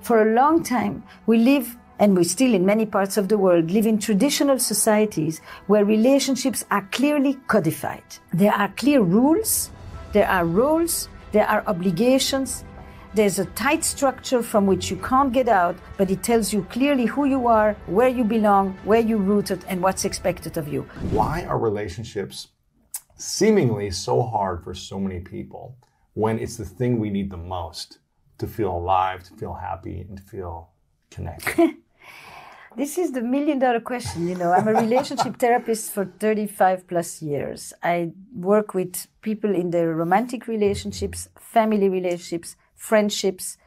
For a long time, we live, and we still in many parts of the world, live in traditional societies where relationships are clearly codified. There are clear rules, there are roles, there are obligations. There's a tight structure from which you can't get out, but it tells you clearly who you are, where you belong, where you're rooted, and what's expected of you. Why are relationships seemingly so hard for so many people when it's the thing we need the most to feel alive, to feel happy, and to feel connected? This is the million-dollar question. You know, I'm a relationship therapist for 35 plus years. I work with people in their romantic relationships, family relationships, friendships,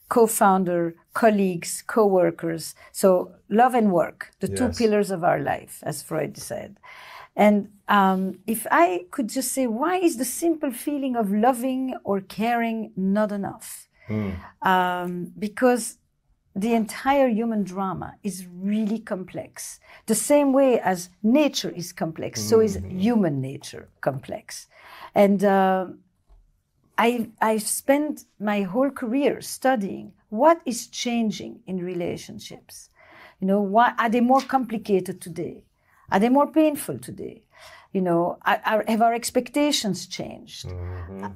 co-founder, colleagues, co-workers. So love and work, the two pillars of our life, as Freud said. And if I could just say, why is the simple feeling of loving or caring not enough? Because the entire human drama is really complex. The same way as nature is complex, so is human nature complex. And I've spent my whole career studying what is changing in relationships. You know, why are they more complicated today? Are they more painful today? You know, have our expectations changed?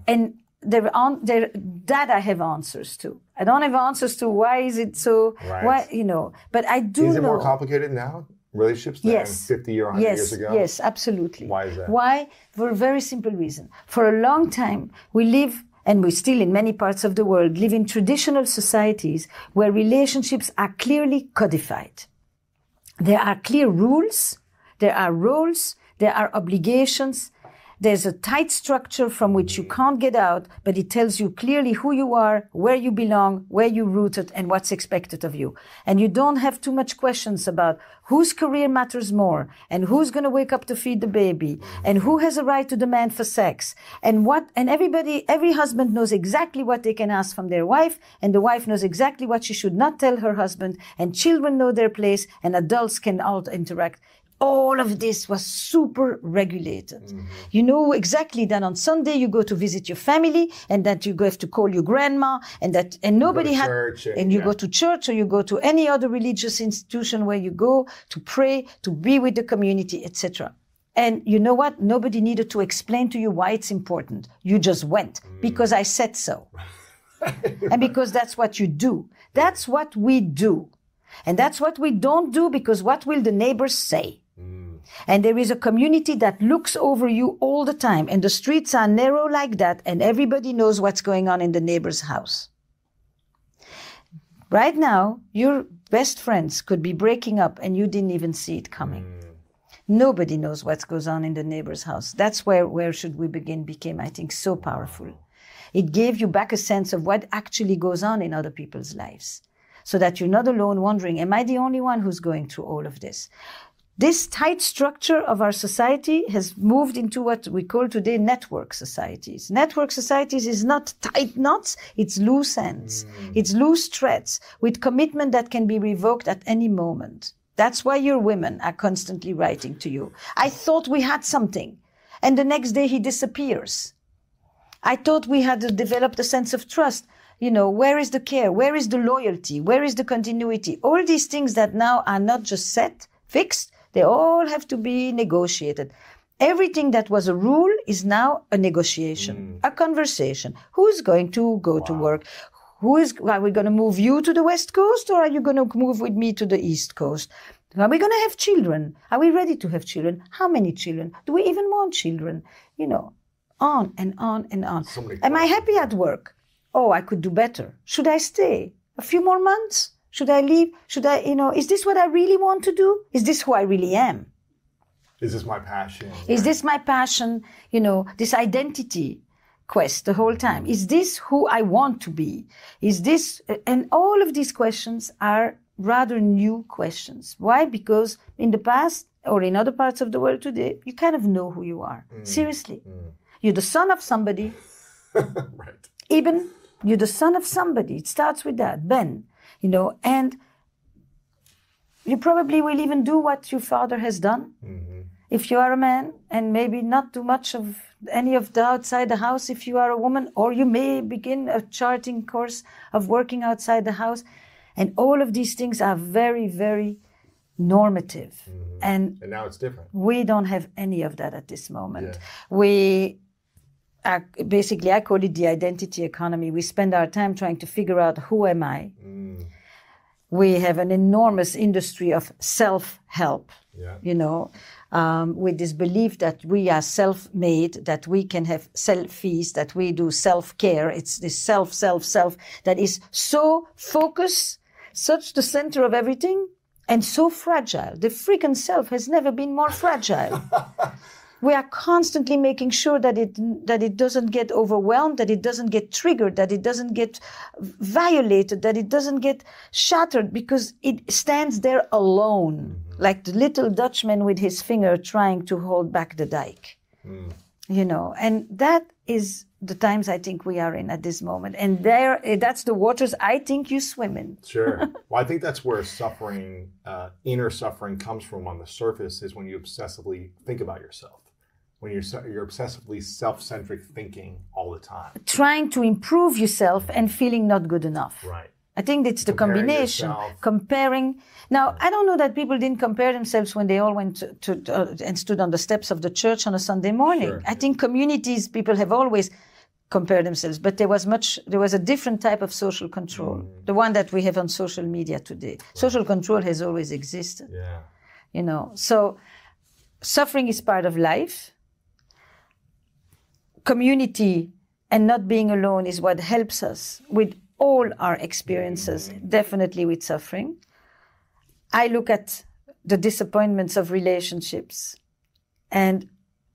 And that I have answers to. I don't have answers to why is it so, why, you know, but I do know. Is it more complicated now, relationships, than 50 or 100 years ago? Yes, absolutely. Why is that? Why? For a very simple reason. For a long time, we live, and we still in many parts of the world, live in traditional societies where relationships are clearly codified. There are clear rules, there are roles, there are obligations. There's a tight structure from which you can't get out, but it tells you clearly who you are, where you belong, where you're rooted, and what's expected of you. And you don't have too much questions about whose career matters more, and who's going to wake up to feed the baby, and who has a right to demand for sex, and every husband knows exactly what they can ask from their wife, and the wife knows exactly what she should not tell her husband, and children know their place, and adults can all interact. All of this was super regulated. You know exactly that on Sunday you go to visit your family, and that you have to call your grandma, and nobody had, and you go to church, or you go to any other religious institution where you go to pray, to be with the community, etc. And you know what? Nobody needed to explain to you why it's important. You just went because I said so, and because that's what you do. That's what we do, and that's what we don't do, because what will the neighbors say? And there is a community that looks over you all the time, and the streets are narrow like that, and everybody knows what's going on in the neighbor's house. Right now, your best friends could be breaking up and you didn't even see it coming. Nobody knows what goes on in the neighbor's house. That's where Should We Begin became, I think, so powerful. It gave you back a sense of what actually goes on in other people's lives, so that you're not alone wondering, am I the only one who's going through all of this? This tight structure of our society has moved into what we call today network societies. Network societies is not tight knots, it's loose ends. It's loose threads with commitment that can be revoked at any moment. That's why your women are constantly writing to you. I thought we had something, and the next day he disappears. I thought we had developed a sense of trust. You know, where is the care? Where is the loyalty? Where is the continuity? All these things that now are not just set, fixed, they all have to be negotiated. Everything that was a rule is now a negotiation, a conversation. Who's going to go to work? Are we going to move you to the West Coast, or are you going to move with me to the East Coast? Are we going to have children? Are we ready to have children? How many children? Do we even want children? You know, on and on and on. Am I happy at work? Oh, I could do better. Should I stay a few more months? Should I leave? Is this what I really want to do? Is this who I really am? Is this my passion? Is this my passion? You know, this identity quest the whole time. Is this who I want to be? Is this, and all of these questions are rather new questions. Why? Because in the past, or in other parts of the world today, you kind of know who you are. Seriously. You're the son of somebody. Right. Eben, you're the son of somebody. It starts with that, Ben. You know, and you probably will even do what your father has done. If you are a man, and maybe not too much of any of the outside the house if you are a woman, or you may begin a charting course of working outside the house. And all of these things are very, very normative. And now it's different. we don't have any of that at this moment. Yeah. We are, basically, I call it the identity economy. We spend our time trying to figure out, who am I? We have an enormous industry of self-help, you know, with this belief that we are self-made, that we can have selfies, that we do self-care. It's this self that is so focused, such the center of everything, and so fragile. The freaking self has never been more fragile. We are constantly making sure that it doesn't get overwhelmed, that it doesn't get triggered, that it doesn't get violated, that it doesn't get shattered, because it stands there alone, like the little Dutchman with his finger trying to hold back the dike. You know, and that is the times I think we are in at this moment. And that's the waters I think you swim in. Sure. Well, I think that's where suffering, inner suffering comes from on the surface, is when you obsessively think about yourself. When you're obsessively self-centric thinking all the time. Trying to improve yourself and feeling not good enough. Right. I think it's the combination. Yourself. Comparing. Now, I don't know that people didn't compare themselves when they all went to and stood on the steps of the church on a Sunday morning. Sure. I think communities, people have always compared themselves, but there was a different type of social control, the one that we have on social media today. Right. Social control has always existed. Yeah. You know, so suffering is part of life. Community and not being alone is what helps us with all our experiences, definitely with suffering. I look at the disappointments of relationships and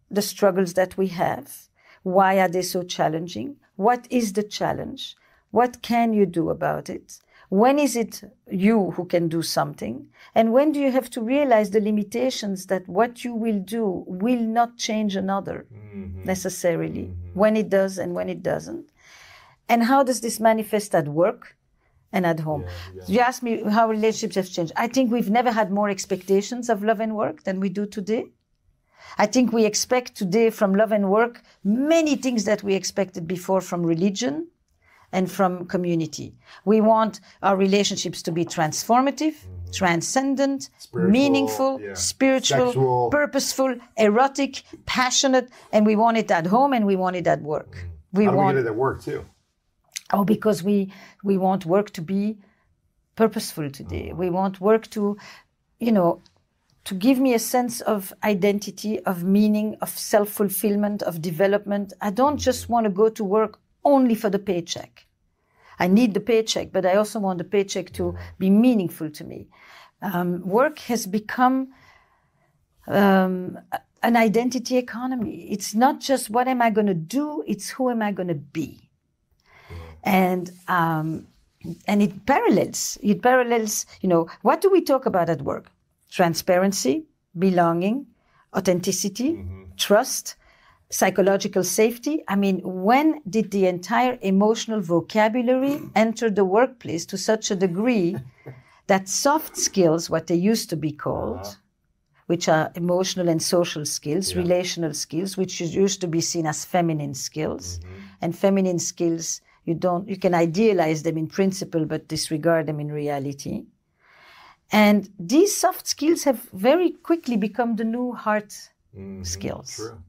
the struggles that we have. Why are they so challenging? What is the challenge? What can you do about it? When is it you who can do something? And when do you have to realize the limitations that what you will do will not change another necessarily, when it does and when it doesn't? And how does this manifest at work and at home? Yeah. You asked me how relationships have changed. I think we've never had more expectations of love and work than we do today. I think we expect today from love and work many things that we expected before from religion and from community. We want our relationships to be transformative, transcendent, meaningful, spiritual, sexual, purposeful, erotic, passionate, and we want it at home and we want it at work. We want it at work too. Oh, because we want work to be purposeful today. We want work to, you know, to give me a sense of identity, of meaning, of self-fulfillment, of development. I don't just want to go to work only for the paycheck. I need the paycheck, but I also want the paycheck to be meaningful to me. Work has become an identity economy. It's not just what am I going to do, it's who am I going to be. And it parallels, you know, what do we talk about at work? Transparency, belonging, authenticity, trust, psychological safety. I mean, when did the entire emotional vocabulary enter the workplace to such a degree that soft skills, what they used to be called, which are emotional and social skills, relational skills, which used to be seen as feminine skills, and feminine skills, you can idealize them in principle, but disregard them in reality. And these soft skills have very quickly become the new hard skills. True.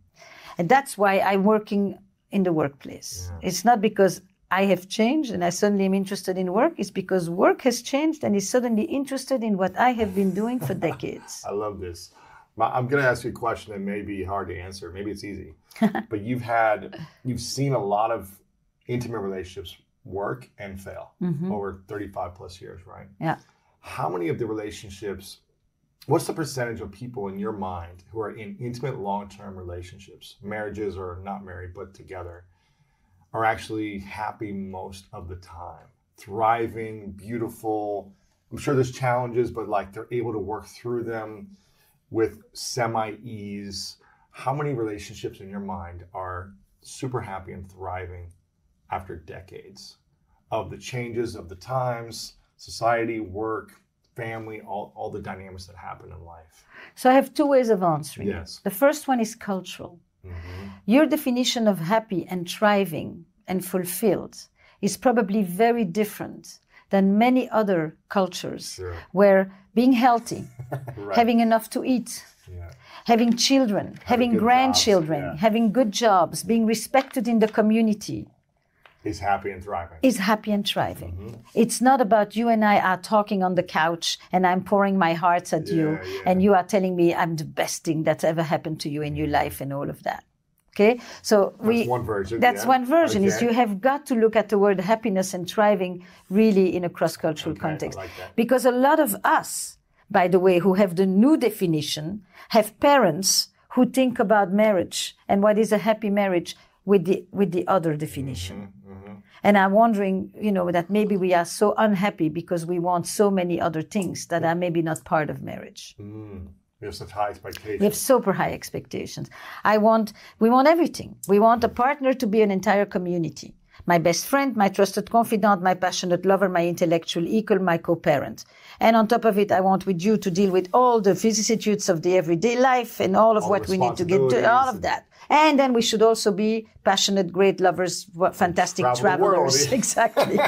And that's why I'm working in the workplace. Yeah. It's not because I have changed and I suddenly am interested in work. It's because work has changed and is suddenly interested in what I have been doing for decades. I love this. I'm going to ask you a question that may be hard to answer. Maybe it's easy. But you've seen a lot of intimate relationships work and fail over 35 plus years, right? Yeah. How many of the relationships, what's the percentage of people in your mind who are in intimate long-term relationships, marriages or not married, but together, are actually happy most of the time? Thriving, beautiful. I'm sure there's challenges, but like they're able to work through them with semi-ease. How many relationships in your mind are super happy and thriving after decades of the changes of the times, society, work, family, all the dynamics that happen in life? So I have two ways of answering. Yes. The first one is cultural. Your definition of happy and thriving and fulfilled is probably very different than many other cultures, Sure. where being healthy, Right. having enough to eat, Yeah. having children, having good grandchildren, jobs, yeah. having good jobs, being respected in the community, He's happy and thriving. is happy and thriving. Mm-hmm. It's not about you and I are talking on the couch and I'm pouring my heart at you Yeah, yeah. and you are telling me I'm the best thing that's ever happened to you in your life and all of that. Okay? So That's one version. That's yeah. one version, is Okay. you have got to look at the word happiness and thriving really in a cross-cultural Okay, I context. like that. Because a lot of us, by the way, who have the new definition, have parents who think about marriage and what is a happy marriage with the other definition. And I'm wondering, that maybe we are so unhappy because we want so many other things that are maybe not part of marriage. We have such high expectations. We have super high expectations. We want everything. We want a partner to be an entire community. My best friend, my trusted confidant, my passionate lover, my intellectual equal, my co-parent. And on top of it, I want with you to deal with all the vicissitudes of the everyday life and all of what we need to get to, all of that. And then we should also be passionate, great lovers, fantastic Travel the world. travelers. Exactly.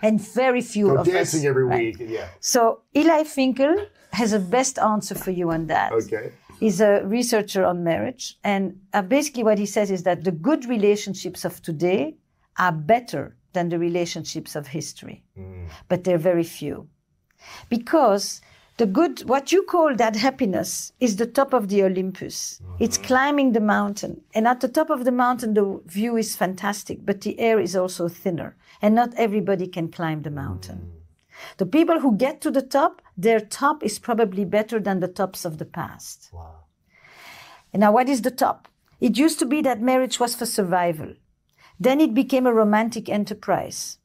And very few Go of us. dancing every right? week. Yeah. So Eli Finkel has a best answer for you on that. Okay. He's a researcher on marriage. And basically what he says is that the good relationships of today are better than the relationships of history. But they're very few. Because what you call that happiness is the top of the Olympus. It's climbing the mountain. And at the top of the mountain, the view is fantastic, but the air is also thinner. And not everybody can climb the mountain. The people who get to the top, their top is probably better than the tops of the past. Wow. And now what is the top? It used to be that marriage was for survival. Then it became a romantic enterprise.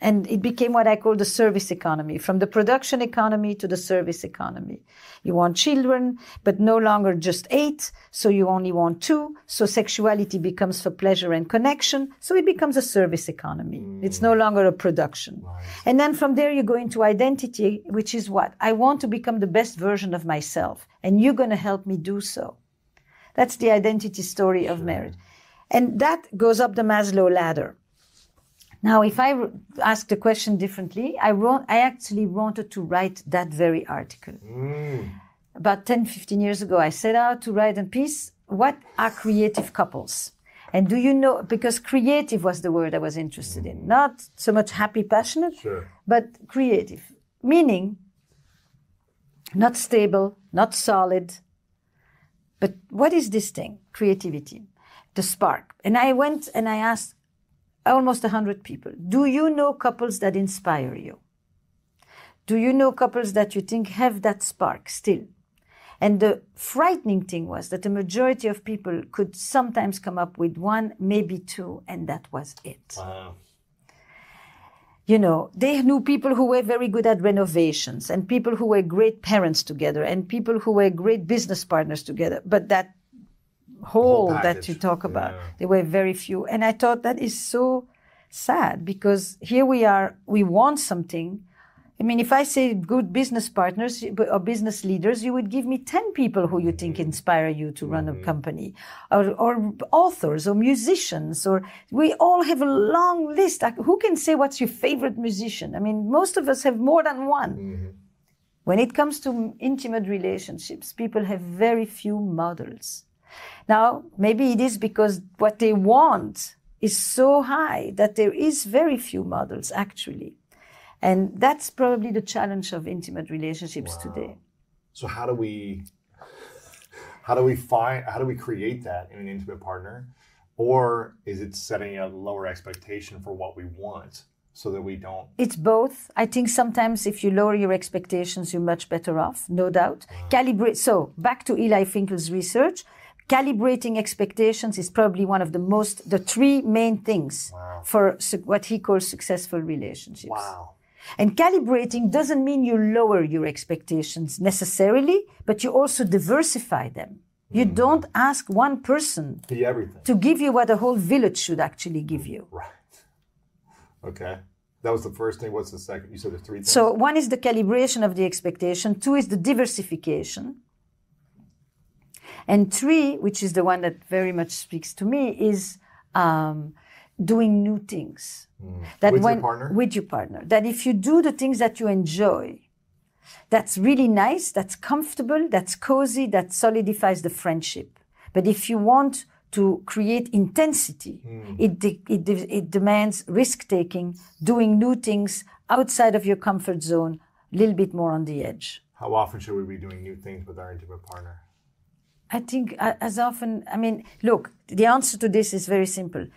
And it became what I call the service economy, from the production economy to the service economy. You want children, but no longer just 8, so you only want 2. So sexuality becomes for pleasure and connection, so it becomes a service economy. It's no longer a production. Right. And then from there you go into identity, which is what? I want to become the best version of myself, and you're going to help me do so. That's the identity story of marriage. And that goes up the Maslow ladder. Now, if I ask the question differently, I actually wanted to write that very article. About 10, 15 years ago, I set out to write a piece, what are creative couples? And do you know, because creative was the word I was interested in, not so much happy, passionate, Sure. but creative, meaning not stable, not solid. But what is this thing? Creativity, the spark. And I went and I asked almost 100 people, do you know couples that inspire you? Do you know couples that you think have that spark still? And the frightening thing was that the majority of people could sometimes come up with 1, maybe 2, and that was it. Wow. They knew people who were very good at renovations and people who were great parents together and people who were great business partners together. But that whole that package. you talk about, Yeah. there were very few. And I thought that is so sad because here we are, we want something. I mean, if I say good business partners or business leaders, you would give me 10 people who you think inspire you to run a company, or authors or musicians, or we all have a long list. Who can say what's your favorite musician? I mean, most of us have more than one. When it comes to intimate relationships, people have very few models. Now, maybe it is because what they want is so high that there is very few models, actually. And that's probably the challenge of intimate relationships today. So how do we create that in an intimate partner? Or is it setting a lower expectation for what we want so that we don't? It's both. I think sometimes if you lower your expectations, you're much better off, no doubt. So back to Eli Finkel's research, calibrating expectations is probably one of the 3 main things for what he calls successful relationships. Wow. And calibrating doesn't mean you lower your expectations necessarily, but you also diversify them. You don't ask one person Be everything. to give you what a whole village should actually give you. Right. Okay. That was the first thing. What's the second? You said there's 3 things? So 1 is the calibration of the expectation. 2 is the diversification. And 3, which is the one that very much speaks to me, is doing new things. That with your partner? With your partner. That if you do the things that you enjoy, that's really nice, that's comfortable, that's cozy, that solidifies the friendship. But if you want to create intensity, it demands risk-taking, doing new things outside of your comfort zone, a little bit more on the edge. How often should we be doing new things with our intimate partner? I think as often, look, the answer to this is very simple.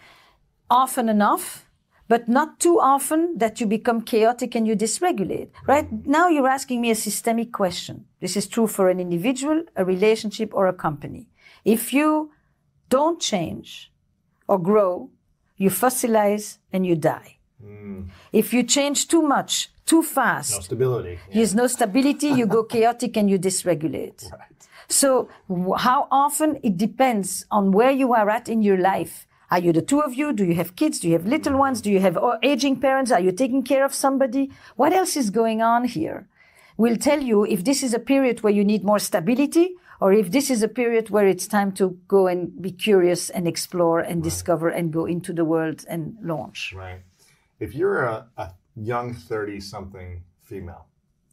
Often enough, but not too often that you become chaotic and you dysregulate. Right now you're asking me a systemic question. This is true for an individual, a relationship, or a company. If you don't change or grow, you fossilize and you die. If you change too much, too fast, no stability. There's no stability, you go chaotic and you dysregulate. Right. So how often? It depends on where you are at in your life. Are you the two of you? Do you have kids? Do you have little ones? Do you have aging parents? Are you taking care of somebody? What else is going on here? We'll tell you if this is a period where you need more stability, or if this is a period where it's time to go and be curious and explore and discover and go into the world and launch. Right. If you're a young 30-something female,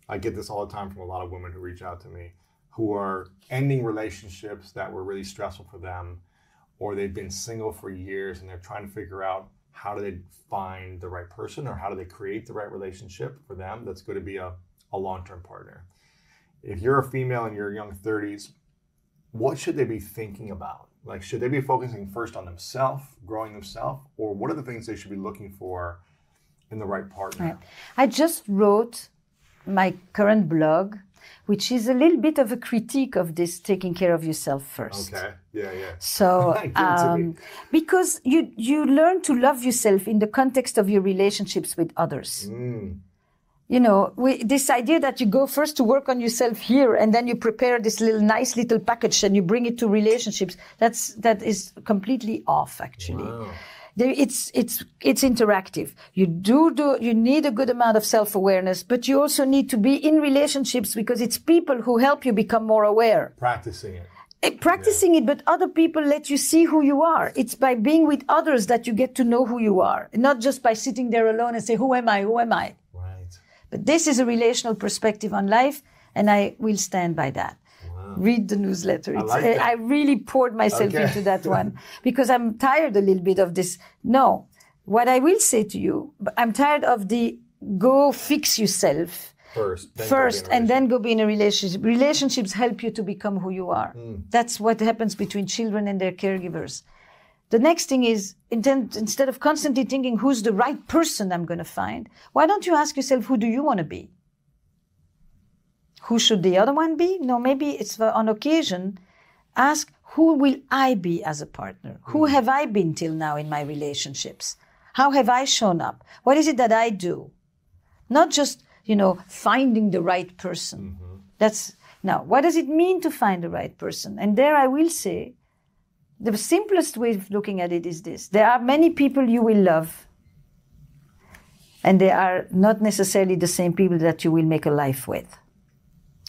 I get this all the time from a lot of women who reach out to me, who are ending relationships that were really stressful for them, or they've been single for years and they're trying to figure out how do they find the right person, or how do they create the right relationship for them that's going to be a long-term partner. If you're a female in your young 30s, what should they be thinking about? Like, should they be focusing first on themselves, growing themselves, or what are the things they should be looking for in the right partner? Right. I just wrote my current blog, which is a little bit of a critique of this taking care of yourself first. Okay, yeah. So, because you learn to love yourself in the context of your relationships with others. You know, this idea that you go first to work on yourself here and then you prepare this nice little package and you bring it to relationships, that is completely off, actually. Wow. It's interactive. You need a good amount of self-awareness, but you also need to be in relationships because it's people who help you become more aware. Practicing it. It, but other people let you see who you are. It's by being with others that you get to know who you are, not just by sitting there alone and say, who am I? Who am I? Right. But this is a relational perspective on life, and I will stand by that. Read the newsletter. I really poured myself into that one because I'm tired a little bit of this. No, what I will say to you, I'm tired of the go fix yourself first and then go be in a relationship. Relationships help you to become who you are. That's what happens between children and their caregivers. The next thing is, instead of constantly thinking who's the right person I'm going to find, why don't you ask yourself, who do you want to be? Who should the other one be? No, maybe it's on occasion. Ask, who will I be as a partner? Who have I been till now in my relationships? How have I shown up? What is it that I do? Not just, finding the right person. Now, what does it mean to find the right person? And there I will say, the simplest way of looking at it is this. There are many people you will love, and they are not necessarily the same people that you will make a life with.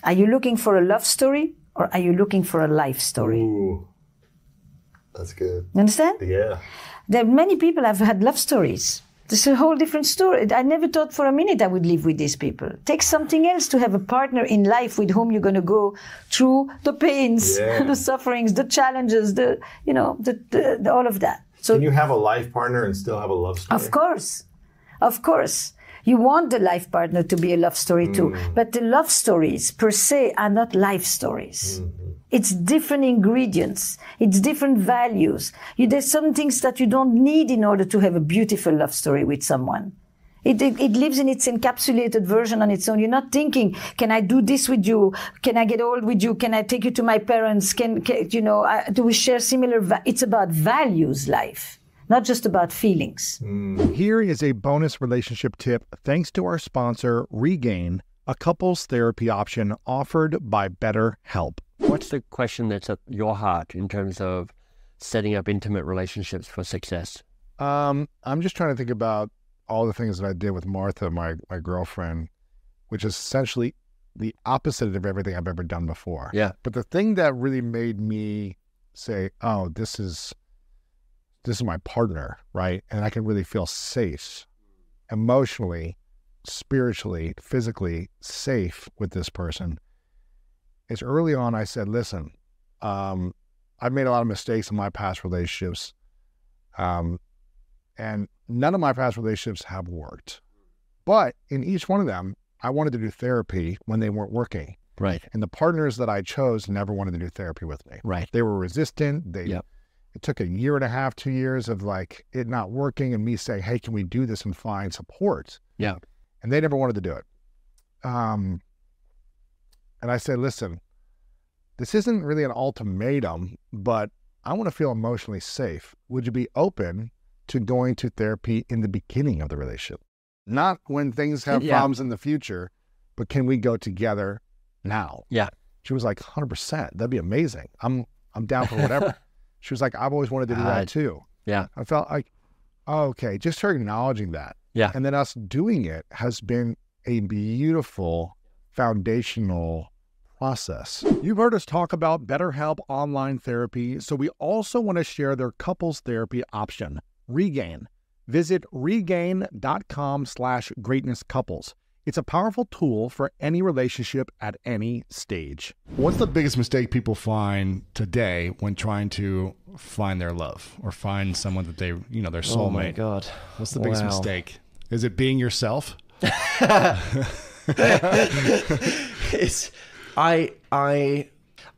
Are you looking for a love story, or are you looking for a life story? Ooh, that's good. You understand? Yeah. There are many people have had love stories. This is a whole different story. I never thought for a minute I would live with these people. Take something else to have a partner in life with whom you're going to go through the pains, the sufferings, the challenges, all of that. So, can you have a life partner and still have a love story? Of course. You want the life partner to be a love story too. But the love stories per se are not life stories. It's different ingredients. It's different values. There's some things that you don't need in order to have a beautiful love story with someone. It lives in its encapsulated version on its own. You're not thinking, can I do this with you? Can I get old with you? Can I take you to my parents? Do we share similar it's about values, life. Not just about feelings. Here is a bonus relationship tip thanks to our sponsor, Regain, a couples therapy option offered by BetterHelp. What's the question that's at your heart in terms of setting up intimate relationships for success? I'm just trying to think about all the things that I did with Martha, my girlfriend, which is essentially the opposite of everything I've ever done before. Yeah. But the thing that really made me say, oh, this is this is my partner, right? And I can really feel safe emotionally, spiritually, physically safe with this person. It's early on I said, listen, I've made a lot of mistakes in my past relationships. And none of my past relationships have worked. But in each one of them, I wanted to do therapy when they weren't working. Right. And the partners that I chose never wanted to do therapy with me. Right. They were resistant. Yep. It took a year and a half, 2 years of like it not working and me saying, hey, can we do this and find support? Yeah. And they never wanted to do it. And I said, listen, this isn't really an ultimatum, but I want to feel emotionally safe. Would you be open to going to therapy in the beginning of the relationship? Not when things have problems in the future, but can we go together now? Yeah. She was like, 100%. That'd be amazing. I'm down for whatever. She was like, I've always wanted to do that too. Yeah. I felt like, oh, okay, just her acknowledging that. Yeah. And then us doing it has been a beautiful foundational process. You've heard us talk about BetterHelp Online Therapy, so we also want to share their couples therapy option, Regain. Visit regain.com/greatnesscouples. It's a powerful tool for any relationship at any stage. What's the biggest mistake people find today when trying to find their love or find someone that they, their soulmate? Oh my God. What's the biggest mistake? Is it being yourself? I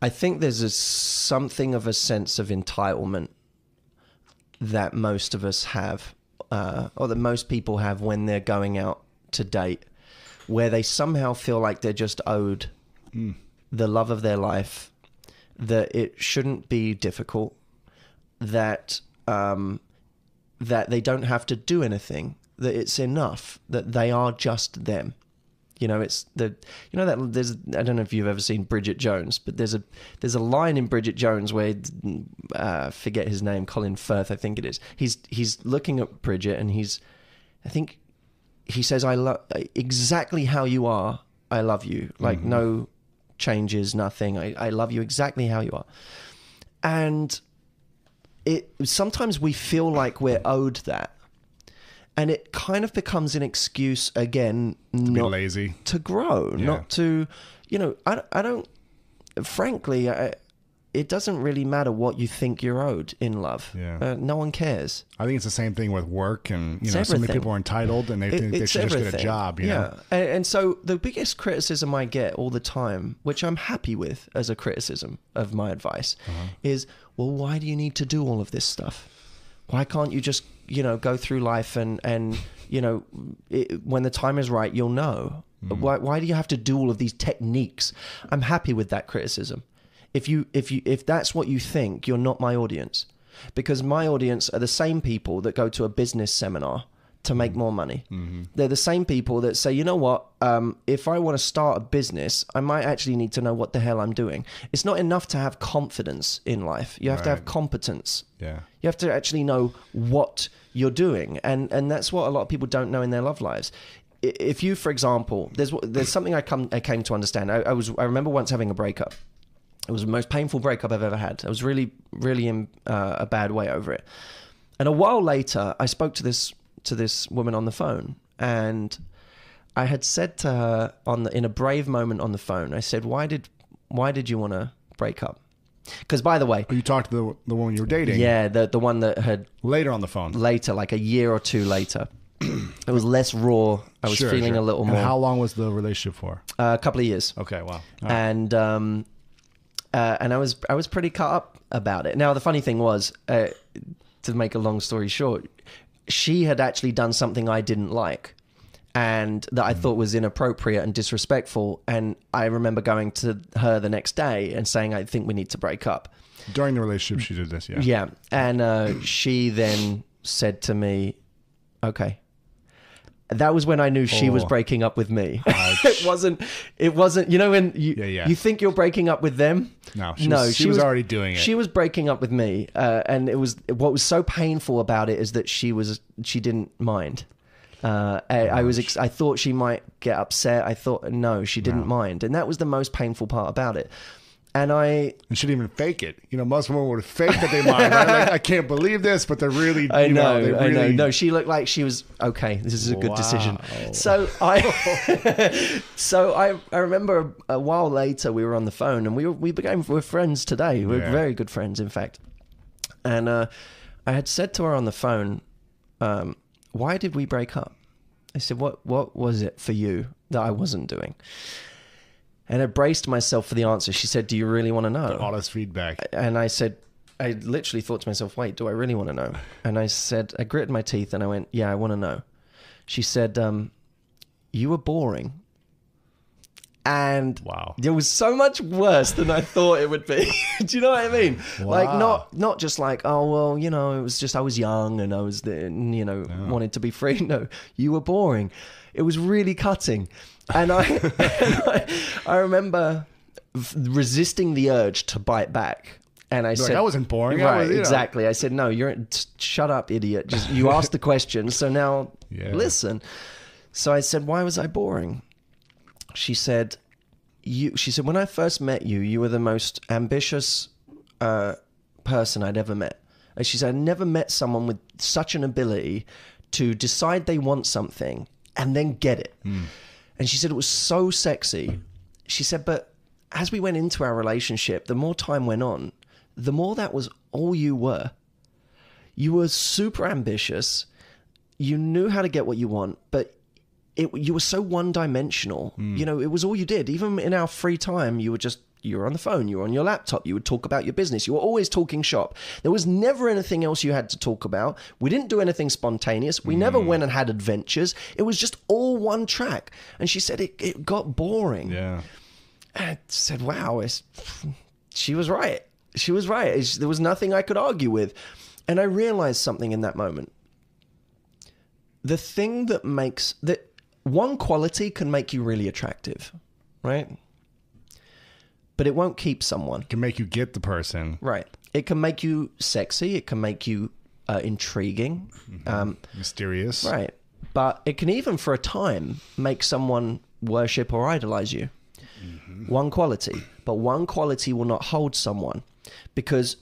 think there's something of a sense of entitlement that most of us have, or that most people have when they're going out to date, where they somehow feel like they're just owed the love of their life, that it shouldn't be difficult, that that they don't have to do anything, that it's enough, that they are just them. It's that there's, I don't know if you've ever seen Bridget Jones, but there's a line in Bridget Jones where forget his name, Colin Firth, I think it is. He's looking at Bridget and I think he says, I love exactly how you are. I love you. Like no changes, nothing. I love you exactly how you are. And sometimes we feel like we're owed that. And it kind of becomes an excuse again, to be lazy, to grow, not to, I don't, frankly, it doesn't really matter what you think you're owed in love. Yeah. No one cares. I think it's the same thing with work, and so many people are entitled and they think they should just get a job. You know? And so the biggest criticism I get all the time, which I'm happy with as a criticism of my advice, is, well, why do you need to do all of this stuff? Why can't you just, go through life and when the time is right, you'll know. Why do you have to do all of these techniques? I'm happy with that criticism. If that's what you think, you're not my audience, because my audience are the same people that go to a business seminar to make more money. They're the same people that say, you know what, if I want to start a business, I might actually need to know what the hell I'm doing. It's not enough to have confidence in life. You have to have competence. Yeah. You have to actually know what you're doing. And that's what a lot of people don't know in their love lives. If you, for example, there's something I came to understand. I remember once having a breakup. It was the most painful breakup I've ever had. I was really, really in a bad way over it. And a while later, I spoke to this woman on the phone, and I had said to her in a brave moment on the phone, I said, why did you want to break up? Because, by the way, you talked to the woman you were dating. Yeah, the one that had later on the phone. Later, like a year or two later. It was less raw. I was feeling a little more. And how long was the relationship for? A couple of years. Okay, wow. Right. And I was pretty cut up about it. Now, the funny thing was, to make a long story short, she had actually done something I didn't like and that I thought was inappropriate and disrespectful. And I remember going to her the next day and saying, I think we need to break up. During the relationship, she did this, yeah. Yeah. And she then said to me, okay. That was when I knew she was breaking up with me. It wasn't, when you think you're breaking up with them? No, she was already doing it. She was breaking up with me. And what was so painful about it is that she didn't mind. I thought she might get upset. I thought, no, she didn't mind. And that was the most painful part about it. And And shouldn't even fake it. You know, most women would fake that they mind, right? Like, I can't believe this, but they're really, I you know, know, they I know. really... No, she looked like she was, okay, this is a good decision. Wow. So I remember a while later we were on the phone and we're friends today. We're Yeah. very good friends, in fact. And I had said to her on the phone, why did we break up? I said, what was it for you that I wasn't doing? And I braced myself for the answer. She said, do you really want to know? Honest feedback. And I said, I literally thought to myself, wait, do I really want to know? And I said, I gritted my teeth and I went, yeah, I want to know. She said, you were boring. And Wow. it was so much worse than I thought it would be. Do you know what I mean? Wow. Like not just like, oh, well, you know, it was just I was young and I was, you know, wanted to be free. No, you were boring. It was really cutting. And I remember resisting the urge to bite back. And I You're said, like, I wasn't boring. Right, I was, you know. exactly. I said, no, shut up, idiot. Just you asked the question, so now listen. So I said, why was I boring? She said, when I first met you, you were the most ambitious person I'd ever met. And she said, I never met someone with such an ability to decide they want something and then get it. And she said, it was so sexy. She said, but as we went into our relationship, the more time went on, the more that was all you were. You were super ambitious. You knew how to get what you want, but you were so one-dimensional. You know, it was all you did. Even in our free time, you were on the phone, you were on your laptop, you would talk about your business. You were always talking shop. There was never anything else you had to talk about. We didn't do anything spontaneous. We never went and had adventures. It was just all one track. And she said it got boring. Yeah. And I said, wow, she was right. She was right. There was nothing I could argue with. And I realized something in that moment. The thing that makes that one quality can make you really attractive, right? But it won't keep someone. Can make you get the person. Right. It can make you sexy. It can make you intriguing. Mysterious. Right. But it can even, for a time, make someone worship or idolize you. One quality. But one quality will not hold someone. Because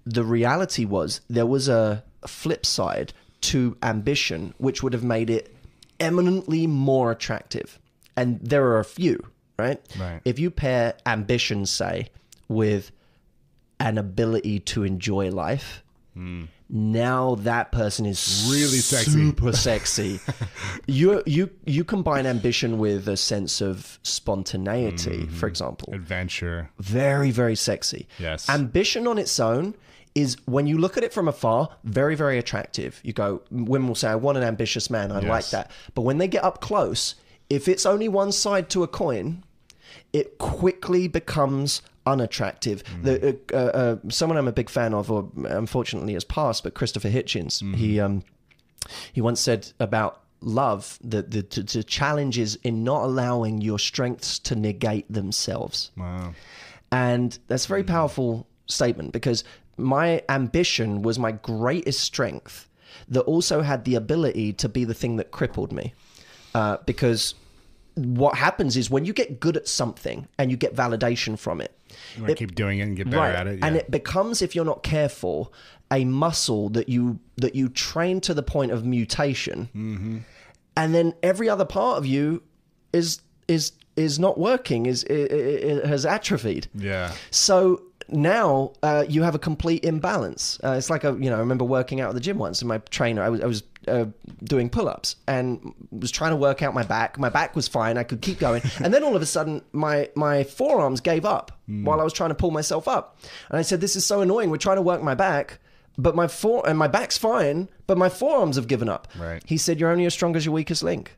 the reality was there was a flip side to ambition, which would have made it eminently more attractive. And there are a few, right? Right. If you pair ambition, say, with an ability to enjoy life, now that person is Really sexy. super sexy. You combine ambition with a sense of spontaneity, for example. Adventure. Very, very sexy. Yes. Ambition on its own is, when you look at it from afar, very, very attractive. You go, women will say, I want an ambitious man. I like that. But when they get up close, if it's only one side to a coin, it quickly becomes unattractive. Someone I'm a big fan of, or unfortunately has passed, but Christopher Hitchens, he once said about love that the challenge is in not allowing your strengths to negate themselves. Wow. And that's a very powerful statement, because my ambition was my greatest strength that also had the ability to be the thing that crippled me. Because what happens is when you get good at something and you get validation from it, You want to keep doing it and get better at it. And it becomes, if you're not careful, a muscle that you train to the point of mutation. And then every other part of you is not working, it has atrophied. Yeah. So now you have a complete imbalance. It's like I remember working out at the gym once, and my trainer, I was doing pull-ups and was trying to work out my back. My back was fine. I could keep going. And then all of a sudden, my forearms gave up while I was trying to pull myself up. And I said, this is so annoying. We're trying to work my back, but my back's fine, but my forearms have given up. Right. He said, you're only as strong as your weakest link.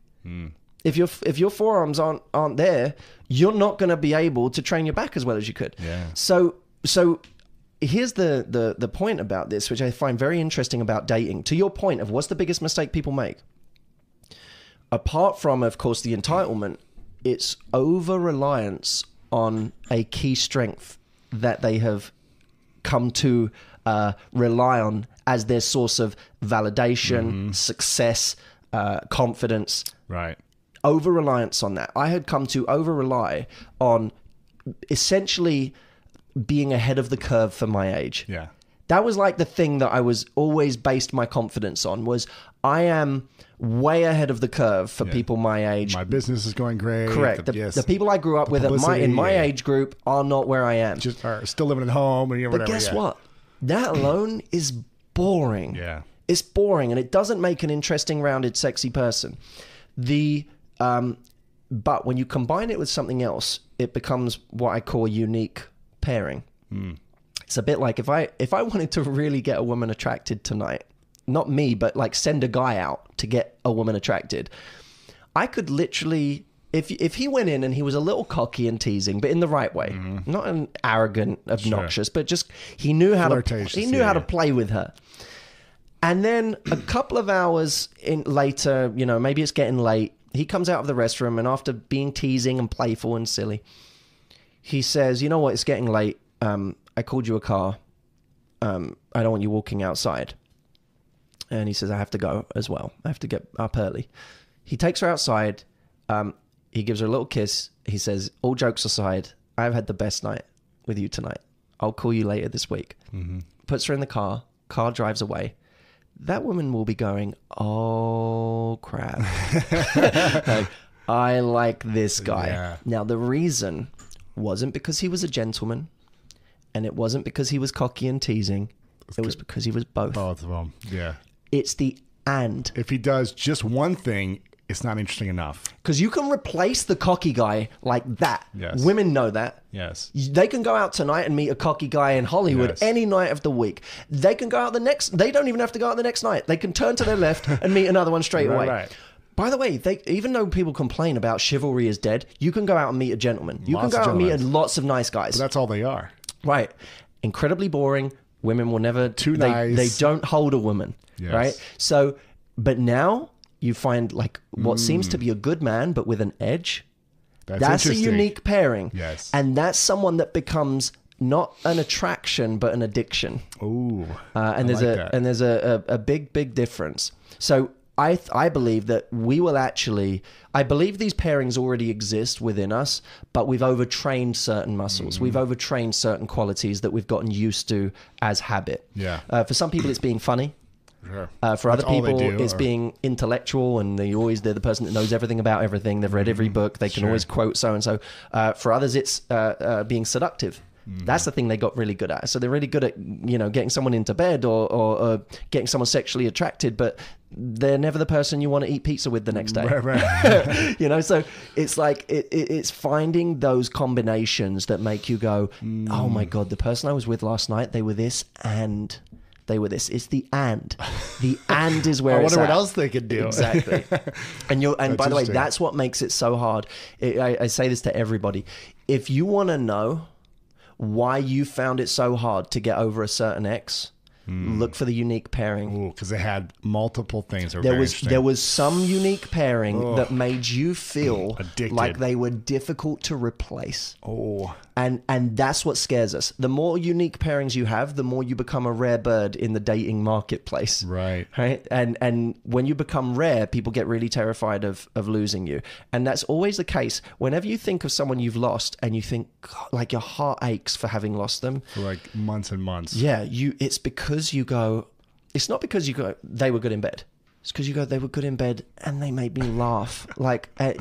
If your forearms aren't there, you're not going to be able to train your back as well as you could. Yeah. So here's the point about this, which I find very interesting about dating. To your point of what's the biggest mistake people make? Apart from, of course, the entitlement, it's over-reliance on a key strength that they have come to rely on as their source of validation, success, confidence. Right. Over-reliance on that. I had come to over-rely on essentially being ahead of the curve for my age. Yeah. That was like the thing that I was always based my confidence on, was I am way ahead of the curve for people my age. My business is going great. Correct. The people I grew up with in my age group are not where I am. Just are still living at home and whatever. But guess what? That alone is boring. Yeah. It's boring, and it doesn't make an interesting, rounded, sexy person. But when you combine it with something else, it becomes what I call a unique pairing. It's a bit like if I wanted to really get a woman attracted tonight, not me, but like send a guy out to get a woman attracted, I could literally, if he went in and he was a little cocky and teasing, but in the right way, not an arrogant, obnoxious, but just he knew how to play with her. And then a couple of hours later, maybe it's getting late, he comes out of the restroom, and after being teasing and playful and silly, he says, "You know what? It's getting late. I called you a car. I don't want you walking outside." And he says, "I have to go as well. I have to get up early." He takes her outside. He gives her a little kiss. He says, "All jokes aside, I've had the best night with you tonight. I'll call you later this week." Puts her in the car. Car drives away. That woman will be going, "Oh, crap. I like this guy." Yeah. Now, the reason wasn't because he was a gentleman, and it wasn't because he was cocky and teasing. It was because he was both. Both of them. Yeah. It's the and. If he does just one thing, it's not interesting enough. Because you can replace the cocky guy like that. Yes. Women know that. Yes. They can go out tonight and meet a cocky guy in Hollywood any night of the week. They can go out they don't even have to go out the next night. They can turn to their left and meet another one straight away. Right. By the way, even though people complain about chivalry is dead, you can go out and meet a gentleman. You can go out and meet lots of nice guys. But that's all they are. Right. Incredibly boring. Women will never... nice. They don't hold a woman. Yes. Right? So, but now you find like what seems to be a good man, but with an edge. That's a unique pairing. Yes. And that's someone that becomes not an attraction, but an addiction. Ooh. And there's a big difference. So I believe that we will actually, I believe these pairings already exist within us, but we've overtrained certain muscles. We've overtrained certain qualities that we've gotten used to as habit. Yeah. For some people, it's being funny. Sure. For other people, it's being intellectual, and they're the person that knows everything about everything. They've read every book. They can always quote so-and-so. For others, it's being seductive. That's the thing they got really good at. So they're really good at, getting someone into bed or getting someone sexually attracted, but they're never the person you want to eat pizza with the next day. Right. So it's like, it's finding those combinations that make you go, oh my God, the person I was with last night, they were this and they were this. It's the and. The and is where it's at. I wonder what else they could do. Exactly. And by the way, that's what makes it so hard. I say this to everybody. If you want to know why you found it so hard to get over a certain ex, look for the unique pairing. Ooh, because they had multiple things. There was some unique pairing that made you feel addicted, like they were difficult to replace. Oh. And that's what scares us. The more unique pairings you have, the more you become a rare bird in the dating marketplace. Right. Right. And when you become rare, people get really terrified of losing you. And that's always the case. Whenever you think of someone you've lost and you think, God, like your heart aches for having lost them. For like months and months. Yeah. It's because you go, it's not because you go, they were good in bed. It's because you go, they were good in bed and they made me laugh. Like I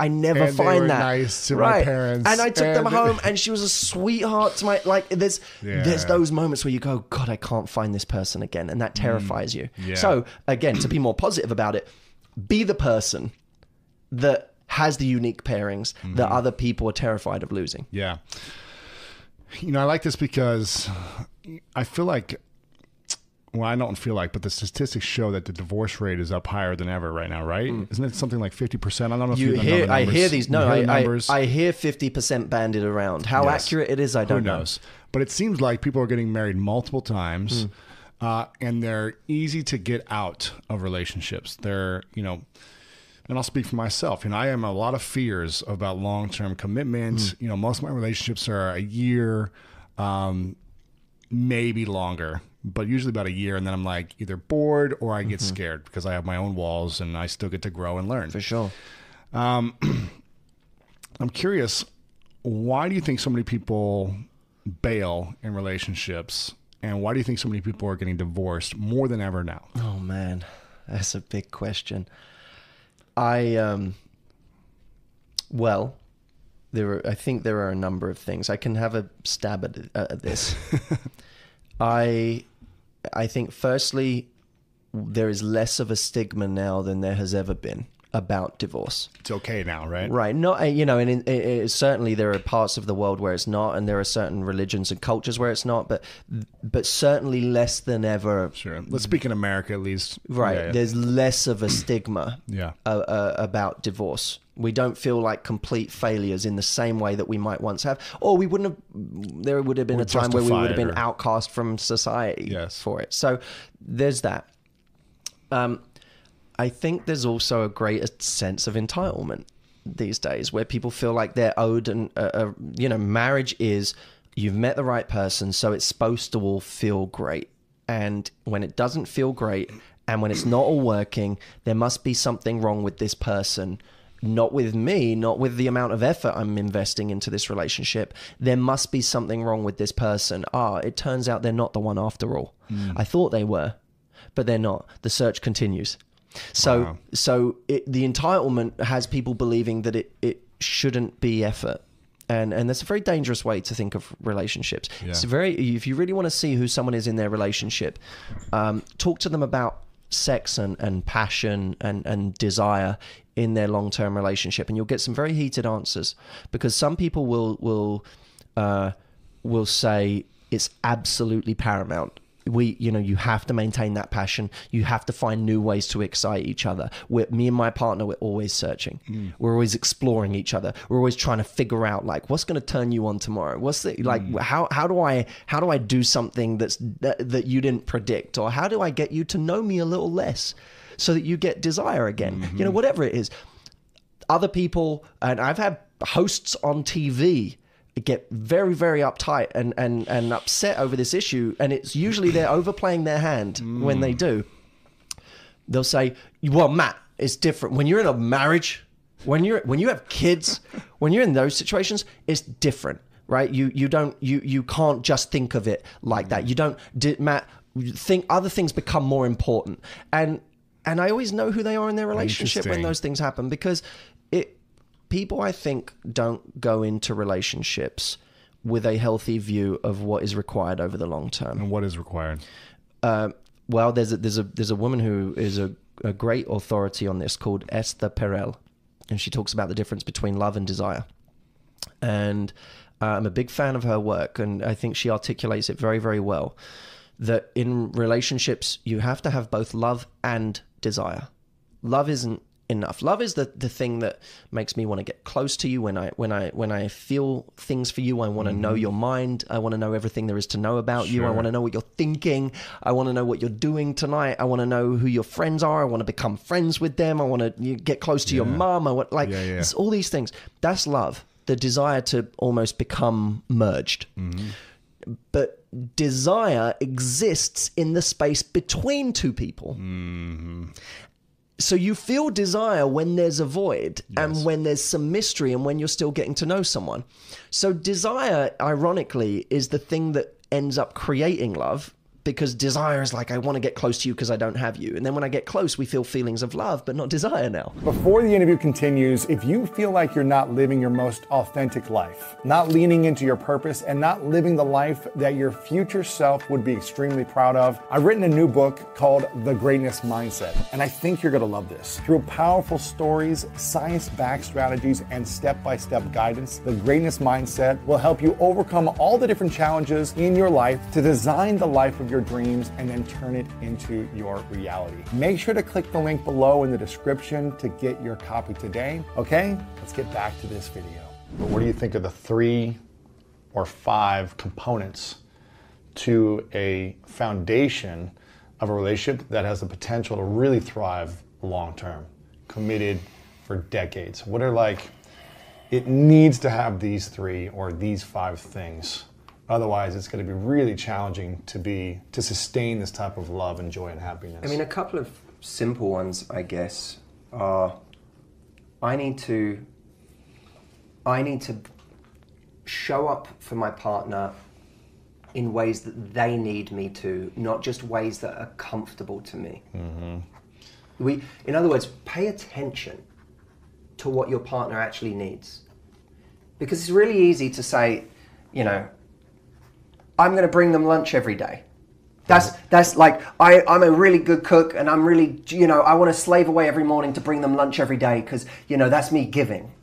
never and find they were that. Nice to my parents. And I took them home and she was a sweetheart to my, there's those moments where you go, God, I can't find this person again. And that terrifies you. Yeah. So again, to be more positive about it, be the person that has the unique pairings that other people are terrified of losing. Yeah. I like this because I feel like, well, I don't feel like, but the statistics show that the divorce rate is up higher than ever right now, right? Isn't it something like 50%? I don't know if you hear. I hear these. No, I hear 50% banded around. How accurate it is, I don't know. But it seems like people are getting married multiple times, and they're easy to get out of relationships. They're, and I'll speak for myself. I have a lot of fears about long-term commitment. Most of my relationships are a year, maybe longer, but usually about a year. And then I'm like either bored or I get scared because I have my own walls and I still get to grow and learn. For sure. I'm curious, why do you think so many people bail in relationships? And why do you think so many people are getting divorced more than ever now? Oh man, that's a big question. I think there are a number of things. I can have a stab at this. I think firstly, there is less of a stigma now than there has ever been about divorce. It's okay now, right? Right. No, and certainly there are parts of the world where it's not, and there are certain religions and cultures where it's not, but certainly less than ever. Sure. Let's speak in America at least. Right. Yeah. There's less of a stigma Yeah. About divorce. We don't feel like complete failures in the same way that we might once have, or we wouldn't have. There would have been a time where we would have been outcast from society for it. So there's that. I think there's also a greater sense of entitlement these days, where people feel like they're owed, and marriage is, you've met the right person, so it's supposed to all feel great. And when it doesn't feel great, and when it's not all working, there must be something wrong with this person. Not with me, not with the amount of effort I'm investing into this relationship. There must be something wrong with this person. It turns out they're not the one after all. I thought they were, but they're not. The search continues. So the entitlement has people believing that it shouldn't be effort. And that's a very dangerous way to think of relationships. Yeah. If you really want to see who someone is in their relationship, talk to them about sex and passion and desire in their long-term relationship, and you'll get some very heated answers, because some people will say it's absolutely paramount. You have to maintain that passion. You have to find new ways to excite each other. Me and my partner, we're always searching. We're always exploring each other. We're always trying to figure out, like, what's going to turn you on tomorrow? How do I do something that you didn't predict, or how do I get you to know me a little less so that you get desire again? Whatever it is. Other people, and I've had hosts on TV get very, very uptight and upset over this issue, and it's usually they're overplaying their hand when they do. They'll say, well, Matt, it's different. When you're in a marriage, when you have kids, when you're in those situations, it's different, right? You can't just think of it like that. You don't, Matt, think other things become more important. And I always know who they are in their relationship when those things happen, because people, I think, don't go into relationships with a healthy view of what is required over the long term. And what is required? Well, there's a woman who is a great authority on this called Esther Perel, and she talks about the difference between love and desire. And I'm a big fan of her work, and I think she articulates it very, very well. That in relationships, you have to have both love and desire. Love isn't enough. Love is the thing that makes me want to get close to you. When I feel things for you, I want to know your mind. I want to know everything there is to know about you. I want to know what you're thinking. I want to know what you're doing tonight. I want to know who your friends are. I want to become friends with them. I want to get close to your mom. It's all these things. That's love. The desire to almost become merged. But desire exists in the space between two people. So you feel desire when there's a void, and when there's some mystery, and when you're still getting to know someone. So desire, ironically, is the thing that ends up creating love, because desire is like, I want to get close to you because I don't have you. And then when I get close, we feel feelings of love, but not desire now. Before the interview continues, if you feel like you're not living your most authentic life, not leaning into your purpose, and not living the life that your future self would be extremely proud of, I've written a new book called The Greatness Mindset, and I think you're going to love this. Through powerful stories, science-backed strategies, and step-by-step guidance, The Greatness Mindset will help you overcome all the different challenges in your life to design the life of your dreams and then turn it into your reality. Make sure to click the link below in the description to get your copy today. Okay, let's get back to this video. But what do you think of the 3 or 5 components to a foundation of a relationship that has the potential to really thrive long term, committed for decades? What are it needs to have these 3 or these 5 things. Otherwise, it's going to be really challenging to sustain this type of love and joy and happiness. I mean, a couple of simple ones, I guess, are I need to show up for my partner in ways that they need me to, not just ways that are comfortable to me. In other words, pay attention to what your partner actually needs. Because it's really easy to say, you know, I'm going to bring them lunch every day. That's like, I'm a really good cook, and I'm really, you know, I want to slave away every morning to bring them lunch every day because, you know, that's me giving.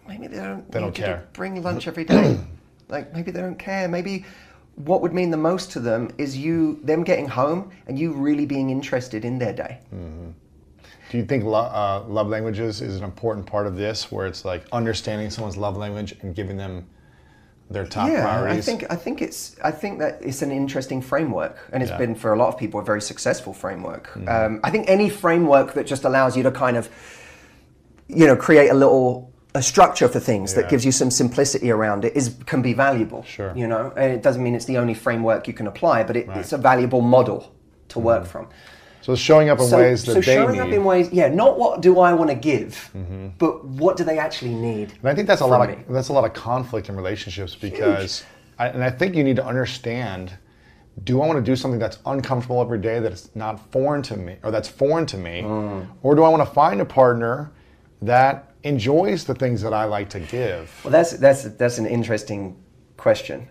Maybe they don't care. To bring lunch every day. Like, maybe they don't care. Maybe what would mean the most to them is them getting home and you really being interested in their day. Do you think love languages is an important part of this, where it's like understanding someone's love language and giving them their top priorities? I think that it's an interesting framework, and it's been for a lot of people a very successful framework. I think any framework that just allows you to kind of, you know, create a structure for things that gives you some simplicity around it can be valuable. Sure. You know, and it doesn't mean it's the only framework you can apply, but it's a valuable model to work from. So it's showing up in ways that they need. So showing up in ways, not what do I want to give, but what do they actually need. And I think that's a lot of conflict in relationships, because I think you need to understand, do I want to do something that's uncomfortable every day, that is not foreign to me, or that's foreign to me, or do I want to find a partner that enjoys the things that I like to give? Well, that's an interesting question.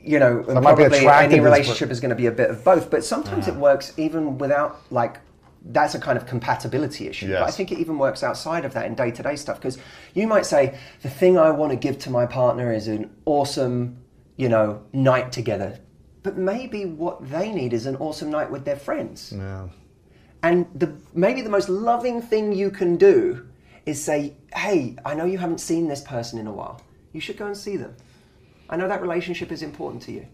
You know, that probably any relationship is going to be a bit of both, but sometimes it works even without, like, that's a kind of compatibility issue. Yes. But I think it even works outside of that in day-to-day stuff, because you might say, the thing I want to give to my partner is an awesome, you know, night together. But maybe what they need is an awesome night with their friends. Yeah. And maybe the most loving thing you can do is say, hey, I know you haven't seen this person in a while. You should go and see them. I know that relationship is important to you.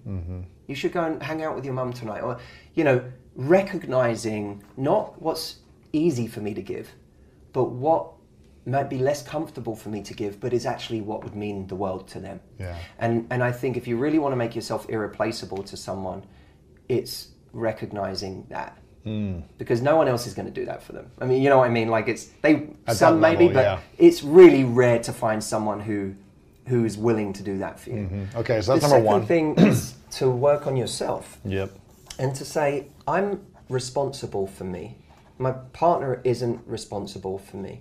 You should go and hang out with your mum tonight. Or, you know, recognizing not what's easy for me to give, but what might be less comfortable for me to give, but is actually what would mean the world to them. Yeah. And I think if you really want to make yourself irreplaceable to someone, it's recognizing that. Because no one else is going to do that for them. I mean, you know what I mean? Like, it's really rare to find someone who's willing to do that for you. Okay, so that's number one. The second thing is to work on yourself. Yep. And to say, I'm responsible for me. My partner isn't responsible for me.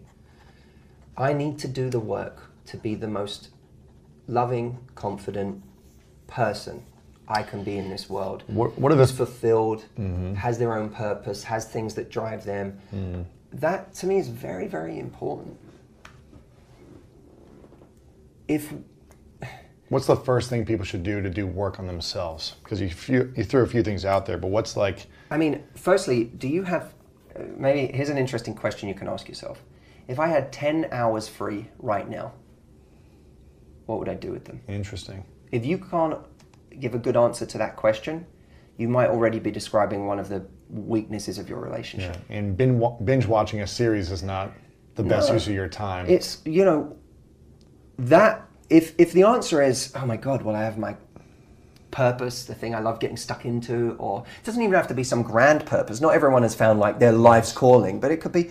I need to do the work to be the most loving, confident person I can be in this world. What are the fulfilled, has their own purpose, has things that drive them. That to me is very, very important. What's the first thing people should do work on themselves? Because you threw a few things out there, but what's like... I mean, firstly, do you have... maybe here's an interesting question you can ask yourself. If I had 10 hours free right now, what would I do with them? Interesting. If you can't give a good answer to that question, you might already be describing one of the weaknesses of your relationship. Yeah. And binge watching a series is not the best use of your time. It's, you know, that if the answer is, oh my God, well, I have my purpose, the thing I love getting stuck into, or it doesn't even have to be some grand purpose. Not everyone has found like their life's calling, but it could be,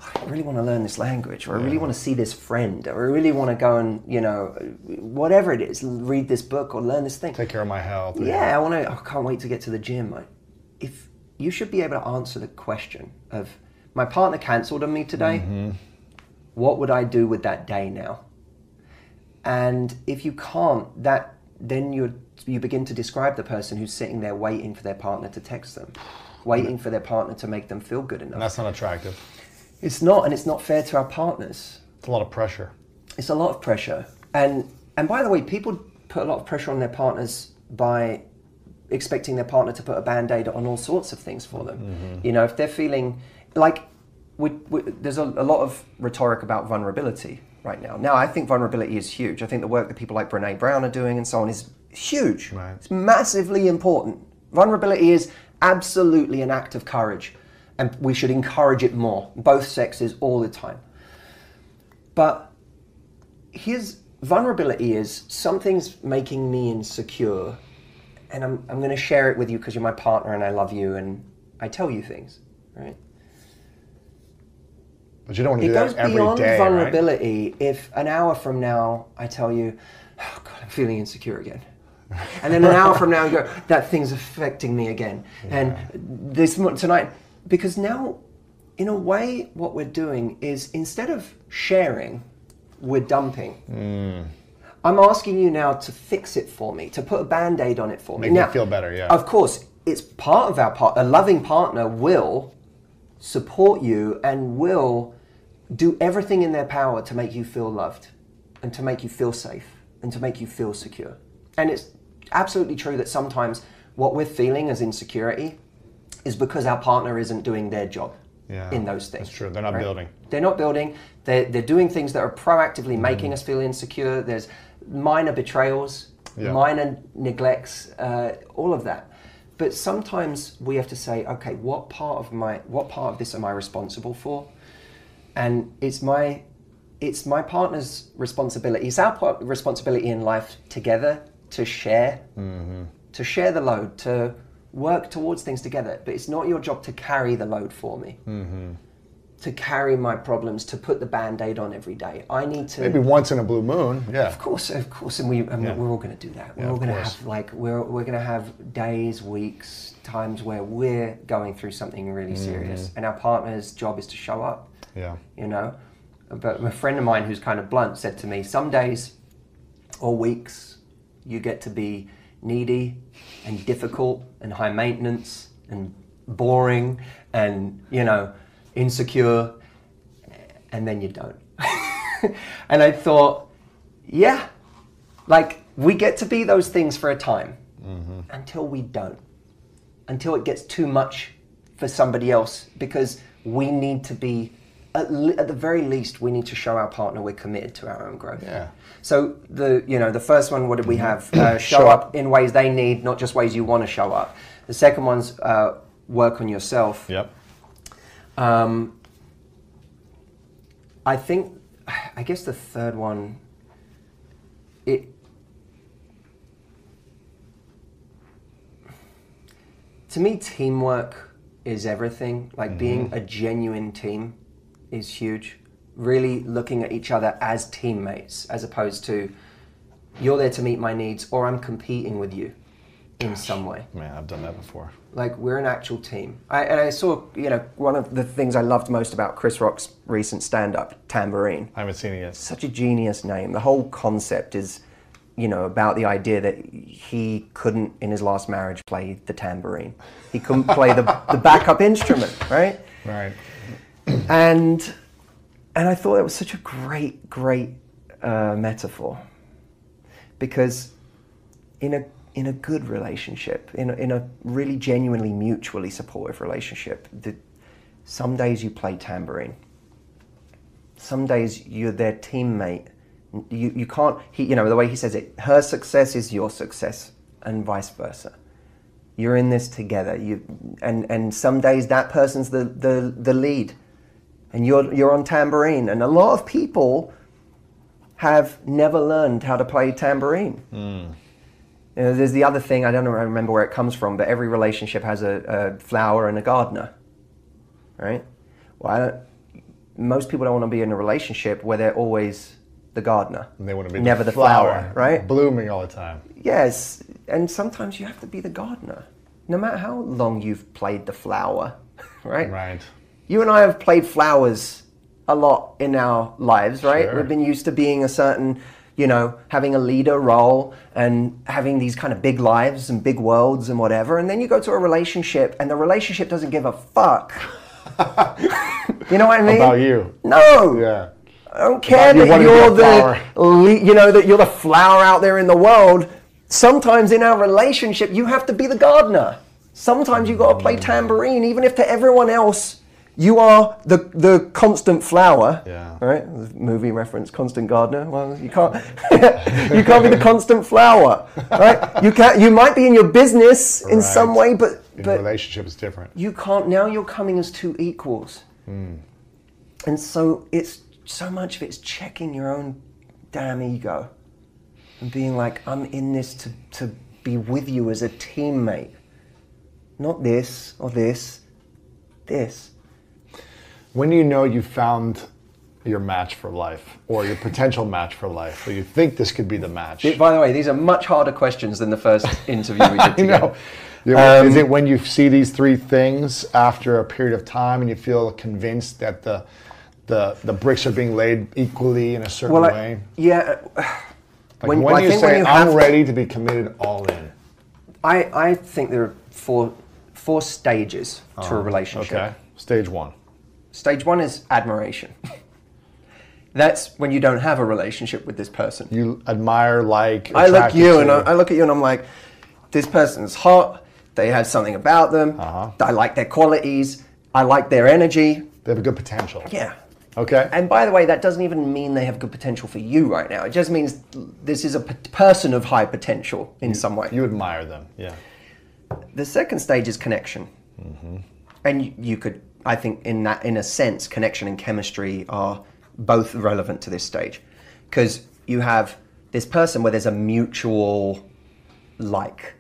I really want to learn this language, or I really want to see this friend, or I really want to go and, you know, whatever it is, read this book or learn this thing. Take care of my health. Yeah, I can't wait to get to the gym. If you should be able to answer the question of, my partner cancelled on me today, what would I do with that day now? And if you can't, then you begin to describe the person who's sitting there waiting for their partner to text them, waiting for their partner to make them feel good enough. And that's not attractive. It's not, and it's not fair to our partners. It's a lot of pressure. It's a lot of pressure. And by the way, people put a lot of pressure on their partners by expecting their partner to put a Band-Aid on all sorts of things for them. You know, if they're feeling like, there's a lot of rhetoric about vulnerability right now. Now, I think vulnerability is huge. I think the work that people like Brené Brown are doing and so on is huge. Right. It's massively important. Vulnerability is absolutely an act of courage, and we should encourage it more, both sexes, all the time. But vulnerability is, something's making me insecure, and I'm going to share it with you because you're my partner and I love you and I tell you things, right? But you don't want to do that every day, It goes beyond vulnerability, right? If an hour from now I tell you, oh God, I'm feeling insecure again. And then an hour from now, you go, that thing's affecting me again. And tonight, because now, in a way, what we're doing is instead of sharing, we're dumping. I'm asking you now to fix it for me, to put a Band-Aid on it for me. Make me feel better, yeah. Of course, it's part of our part. A loving partner will support you and will do everything in their power to make you feel loved and to make you feel safe and to make you feel secure. And it's absolutely true that sometimes what we're feeling as insecurity is because our partner isn't doing their job in those things. That's true. They're not building. They're not building. They're doing things that are proactively making us feel insecure. There's minor betrayals, minor neglects, all of that. But sometimes we have to say, okay, what part of this am I responsible for? And it's my partner's responsibility. It's our responsibility in life together to share the load, to work towards things together. But it's not your job to carry the load for me. To carry my problems, to put the Band-Aid on every day. I need to... Maybe once in a blue moon, yeah. Of course, and we're all going to do that. We're all going to have, like, we're going to have days, weeks, times where we're going through something really serious. And our partner's job is to show up. Yeah. You know? But a friend of mine who's kind of blunt said to me, some days or weeks you get to be needy and difficult and high maintenance and boring and, you know, insecure, and then you don't. And I thought, yeah, like we get to be those things for a time until we don't, until it gets too much for somebody else, because we need to be, at the very least, we need to show our partner we're committed to our own growth. Yeah. So the first one, what did we have? Show up in ways they need, not just ways you want to show up. The second one's work on yourself. Yep. I guess the third one, to me, teamwork is everything. Like being a genuine team is huge. Really looking at each other as teammates, as opposed to you're there to meet my needs or I'm competing with you in some way. Man, I've done that before. Like, we're an actual team. I saw, you know, one of the things I loved most about Chris Rock's recent stand-up, Tambourine. I haven't seen it yet. Such a genius name. The whole concept is, you know, about the idea that he couldn't, in his last marriage, play the tambourine. He couldn't play the backup instrument, right? Right. And I thought it was such a great metaphor. Because in a good relationship, in a really genuinely mutually supportive relationship, some days you play tambourine. Some days you're their teammate. You can't, you know, the way he says it, her success is your success and vice versa. You're in this together. And some days that person's the lead and you're on tambourine. And a lot of people have never learned how to play tambourine. You know, there's the other thing, I don't remember where it comes from, but every relationship has a flower and a gardener, right? Well, most people don't want to be in a relationship where they're always the gardener. And they want to be never the flower, right? Blooming all the time. Yes, and sometimes you have to be the gardener, no matter how long you've played the flower, right? Right. You and I have played flowers a lot in our lives, right? Sure. We've been used to being a certain, you know, having a leader role and having these kind of big lives and big worlds and whatever. And then you go to a relationship and the relationship doesn't give a fuck. You know what I mean? About you. No. Yeah. I don't care that you're the flower out there in the world. Sometimes in our relationship, you have to be the gardener. Sometimes you got to play tambourine, even if to everyone else, you are the constant flower. Yeah. Right? Movie reference, Constant Gardener. Well, you can't you can't be the constant flower. Right? You might be in your business in some way, but relationship is different. You can't. Now you're coming as two equals. And so it's so much of it's checking your own damn ego and being like, I'm in this to be with you as a teammate. Not this or this. This. When do you know you found your match for life or your potential match for life? So you think this could be the match? By the way, these are much harder questions than the first interview we did together. Is it when you see these three things after a period of time and you feel convinced that the bricks are being laid equally in a certain way? Like when you say, I'm ready to be committed all in. I think there are four stages to a relationship. Okay. Stage one. Stage one is admiration. That's when you don't have a relationship with this person. You admire, I look at you and I'm like, this person's hot. They have something about them. I like their qualities. I like their energy. They have a good potential. Yeah. Okay. And by the way, that doesn't even mean they have good potential for you right now. It just means this is a person of high potential in some way. You admire them, yeah. The second stage is connection. And you could, I think in a sense, connection and chemistry are both relevant to this stage. Because you have this person where there's a mutual like.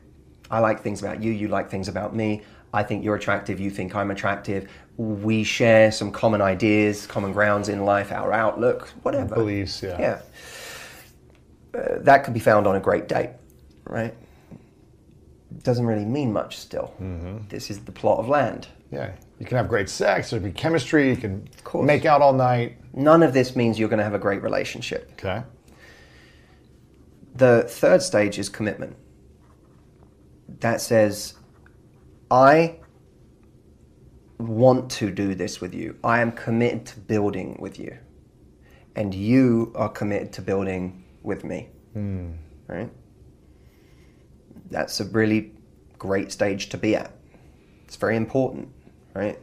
I like things about you, you like things about me. I think you're attractive, you think I'm attractive. We share some common ideas, common grounds in life, our outlook, whatever. Beliefs, yeah. Yeah. That could be found on a great date, right? Doesn't really mean much still. This is the plot of land. Yeah. You can have great sex, there can be chemistry, you can make out all night. None of this means you're going to have a great relationship. Okay. The third stage is commitment. That says, I want to do this with you. I am committed to building with you. And you are committed to building with me. Right? That's a really great stage to be at. It's very important, right?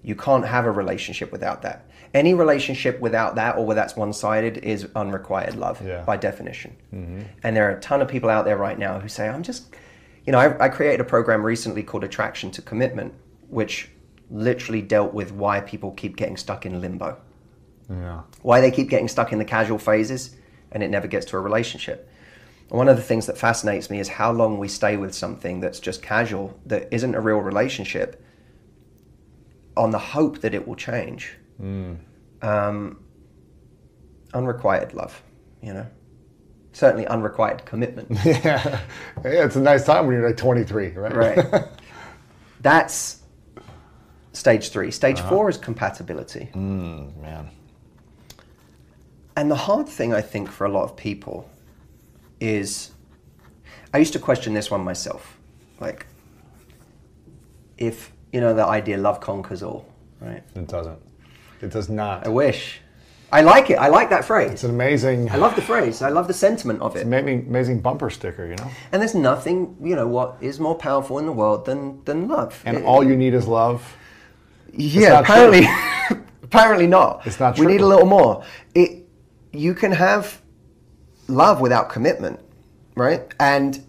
You can't have a relationship without that. Any relationship without that or where that's one-sided is unrequited love by definition. And there are a ton of people out there right now who say, I created a program recently called Attraction to Commitment, which literally dealt with why people keep getting stuck in limbo. Yeah. Why they keep getting stuck in the casual phases and it never gets to a relationship. And one of the things that fascinates me is how long we stay with something that's just casual, that isn't a real relationship, on the hope that it will change. Unrequited love, certainly unrequited commitment. Yeah, it's a nice time when you're like 23, right? Right. That's stage 3. Stage 4 is compatibility. Man. And the hard thing, I think, for a lot of people is, I used to question this one myself. Like, if, the idea love conquers all, right? It doesn't. It does not. I wish. I like it. I like that phrase. It's an amazing... I love the phrase. I love the sentiment of it. It's an amazing bumper sticker, And there's nothing, what is more powerful in the world than love. And all you need is love? Yeah, apparently, apparently not. It's not true. We need a little more. You can have love without commitment, right? And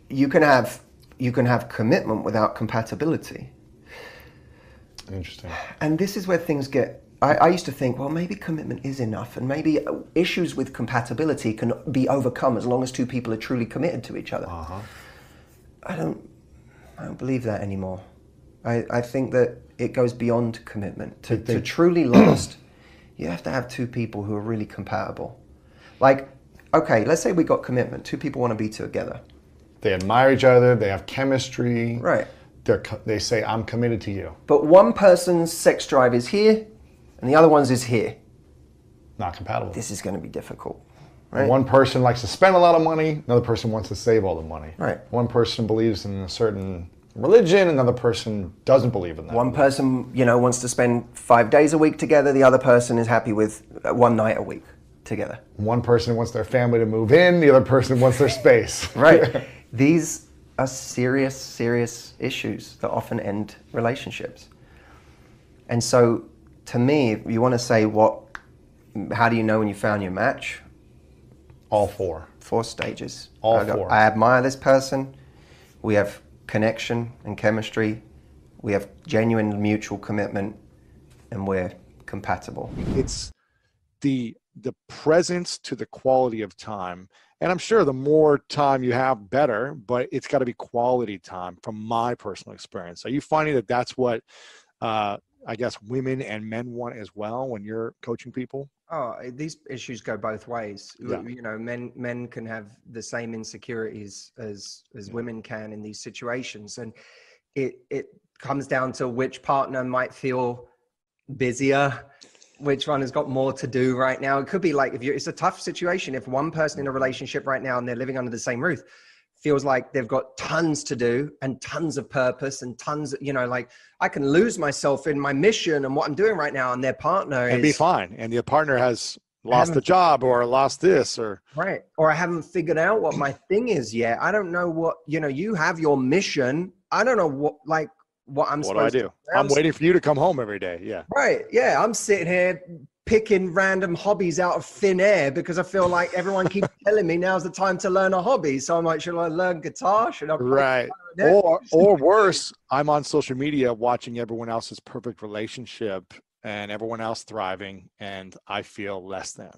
you can have commitment without compatibility. Interesting. And this is where things get... I used to think, well, maybe commitment is enough, and maybe issues with compatibility can be overcome as long as two people are truly committed to each other. I don't believe that anymore. I think that it goes beyond commitment. To truly last, you have to have two people who are really compatible. Like, okay, let's say we got commitment. Two people want to be together. They admire each other. They have chemistry. Right. They say, I'm committed to you. But one person's sex drive is here, and the other one's is here. Not compatible. This is going to be difficult. Right? One person likes to spend a lot of money. Another person wants to save all the money. Right. One person believes in a certain religion. Another person doesn't believe in that. One person, wants to spend 5 days a week together. The other person is happy with one night a week together. One person wants their family to move in. The other person wants their space. Right. These are serious, serious issues that often end relationships. And so, to me, if you want to say how do you know when you found your match? All 4. 4 stages. All 4. I admire this person. We have connection and chemistry. We have genuine mutual commitment, and we're compatible. It's the presence to the quality of time. And I'm sure the more time you have, better, but it's got to be quality time from my personal experience. Are you finding that that's what I guess women and men want as well when you're coaching people? Oh, these issues go both ways. Yeah. You know, men can have the same insecurities as women can in these situations, and it comes down to which partner might feel busier, which one has got more to do right now. It could be like, it's a tough situation. If one person in a relationship right now and they're living under the same roof feels like they've got tons to do and tons of purpose and tons, you know, like I can lose myself in my mission and what I'm doing right now. And their partner And be fine. And the partner has lost the job or lost this or. Right. Or I haven't figured out what my thing is yet. I don't know what, you know, you have your mission. I don't know what I'm supposed to do. I'm waiting for you to come home every day. Yeah. Right. Yeah. I'm sitting here picking random hobbies out of thin air because I feel like everyone keeps telling me now's the time to learn a hobby. So I'm like, should I learn guitar? Should I play right. Or worse, I'm on social media watching everyone else's perfect relationship and everyone else thriving, and I feel less than.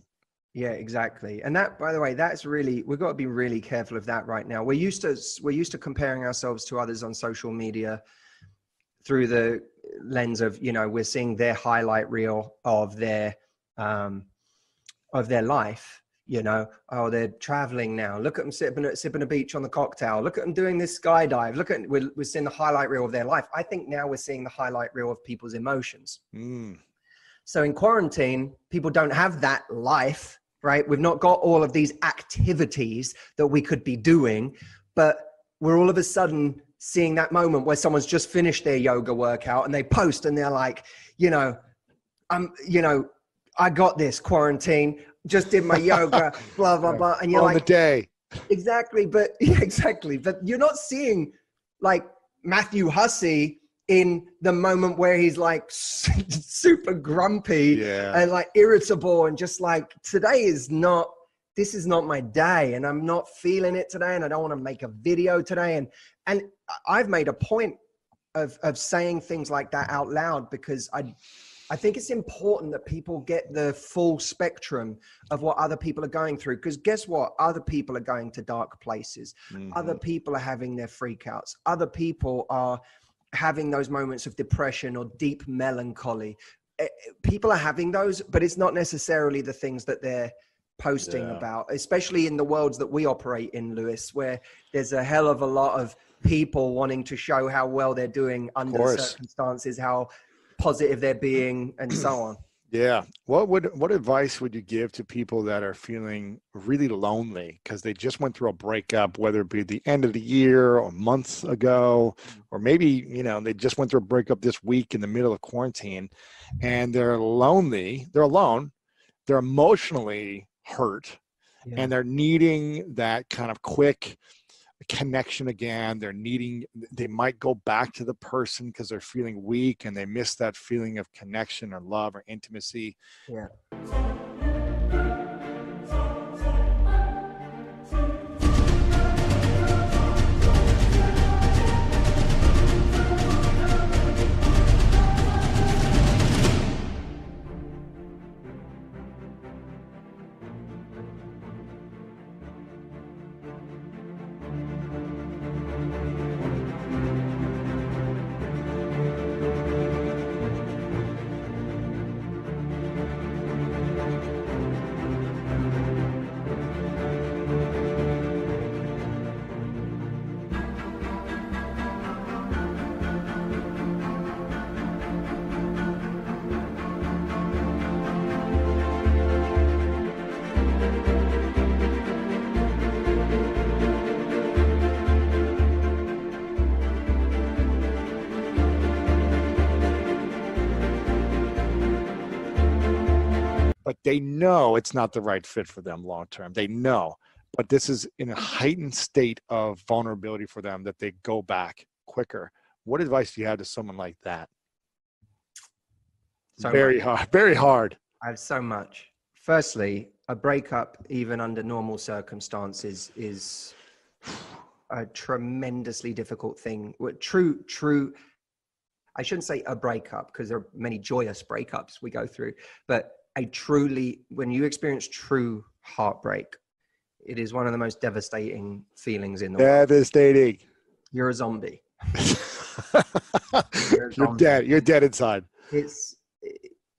Yeah, exactly. And that, by the way, that's really, we've got to be really careful of that right now. We're used to comparing ourselves to others on social media through the lens of, you know, we're seeing their highlight reel of their life, you know, oh, they're traveling now. Look at them sipping a beach on the cocktail. Look at them doing this skydive. Look at, we're seeing the highlight reel of their life. I think now we're seeing the highlight reel of people's emotions. So in quarantine, people don't have that life, right? We've not got all of these activities that we could be doing, but we're all of a sudden seeing that moment where someone's just finished their yoga workout and they post and they're like, you know, I got this quarantine, just did my yoga, blah, blah, blah. And you're on like, the day. Exactly. But yeah, exactly. But you're not seeing like Matthew Hussey in the moment where he's like super grumpy and like irritable and just like, this is not my day and I'm not feeling it today and I don't want to make a video today. And I've made a point of saying things like that out loud because I think it's important that people get the full spectrum of what other people are going through. Because guess what? Other people are going to dark places. Other people are having their freakouts. Other people are having those moments of depression or deep melancholy. People are having those, but it's not necessarily the things that they're posting about, especially in the worlds that we operate in, Lewis, where there's a hell of a lot of people wanting to show how well they're doing under circumstances, how positive they're being, and so on. Yeah. What advice would you give to people that are feeling really lonely because they just went through a breakup, whether it be the end of the year or months ago, or maybe, you know, they just went through a breakup this week in the middle of quarantine and they're lonely, they're alone, they're emotionally hurt, and they're needing that kind of quick connection again. They might go back to the person because they're feeling weak and they miss that feeling of connection or love or intimacy. Yeah. But they know it's not the right fit for them long term. They know, but this is in a heightened state of vulnerability for them that they go back quicker. What advice do you have to someone like that? Very hard. I have so much. Firstly, a breakup, even under normal circumstances, is a tremendously difficult thing. True. I shouldn't say a breakup because there are many joyous breakups we go through, but when you experience true heartbreak, it is one of the most devastating feelings in the world. Devastating. You're a zombie. You're dead. You're dead inside. It's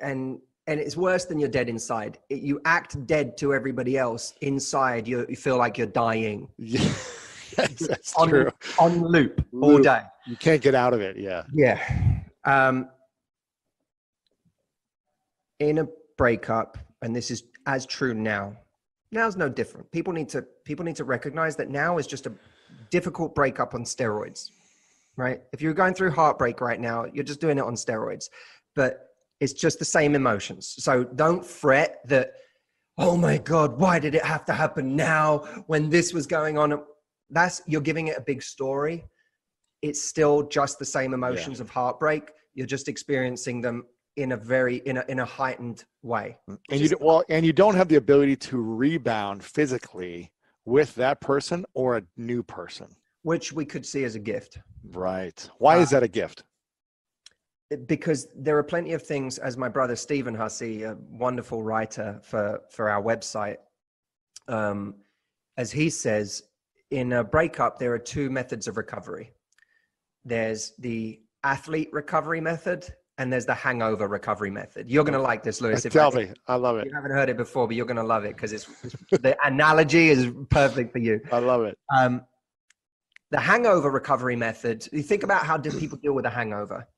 and it's worse than you're dead inside. You act dead to everybody else. Inside, you feel like you're dying. Yeah, that's on, true. On loop all day. You can't get out of it. Yeah. Yeah. In a breakup, and this is as true now. Now's no different. People need to recognize that now is just a difficult breakup on steroids, right? If you're going through heartbreak right now, you're just doing it on steroids, but it's just the same emotions. So don't fret that, oh my God, why did it have to happen now when this was going on? You're giving it a big story. It's still just the same emotions of heartbreak. You're just experiencing them in a heightened way. And you don't have the ability to rebound physically with that person or a new person, which we could see as a gift. Right. Why is that a gift? Because there are plenty of things, as my brother Stephen Hussey, a wonderful writer for our website, as he says, in a breakup, there are two methods of recovery. There's the athlete recovery method, and there's the hangover recovery method. You're going to like this, Lewis. Tell me. I love it. You haven't heard it before, but you're going to love it because the analogy is perfect for you. I love it. The hangover recovery method, you think about how do people deal with a hangover?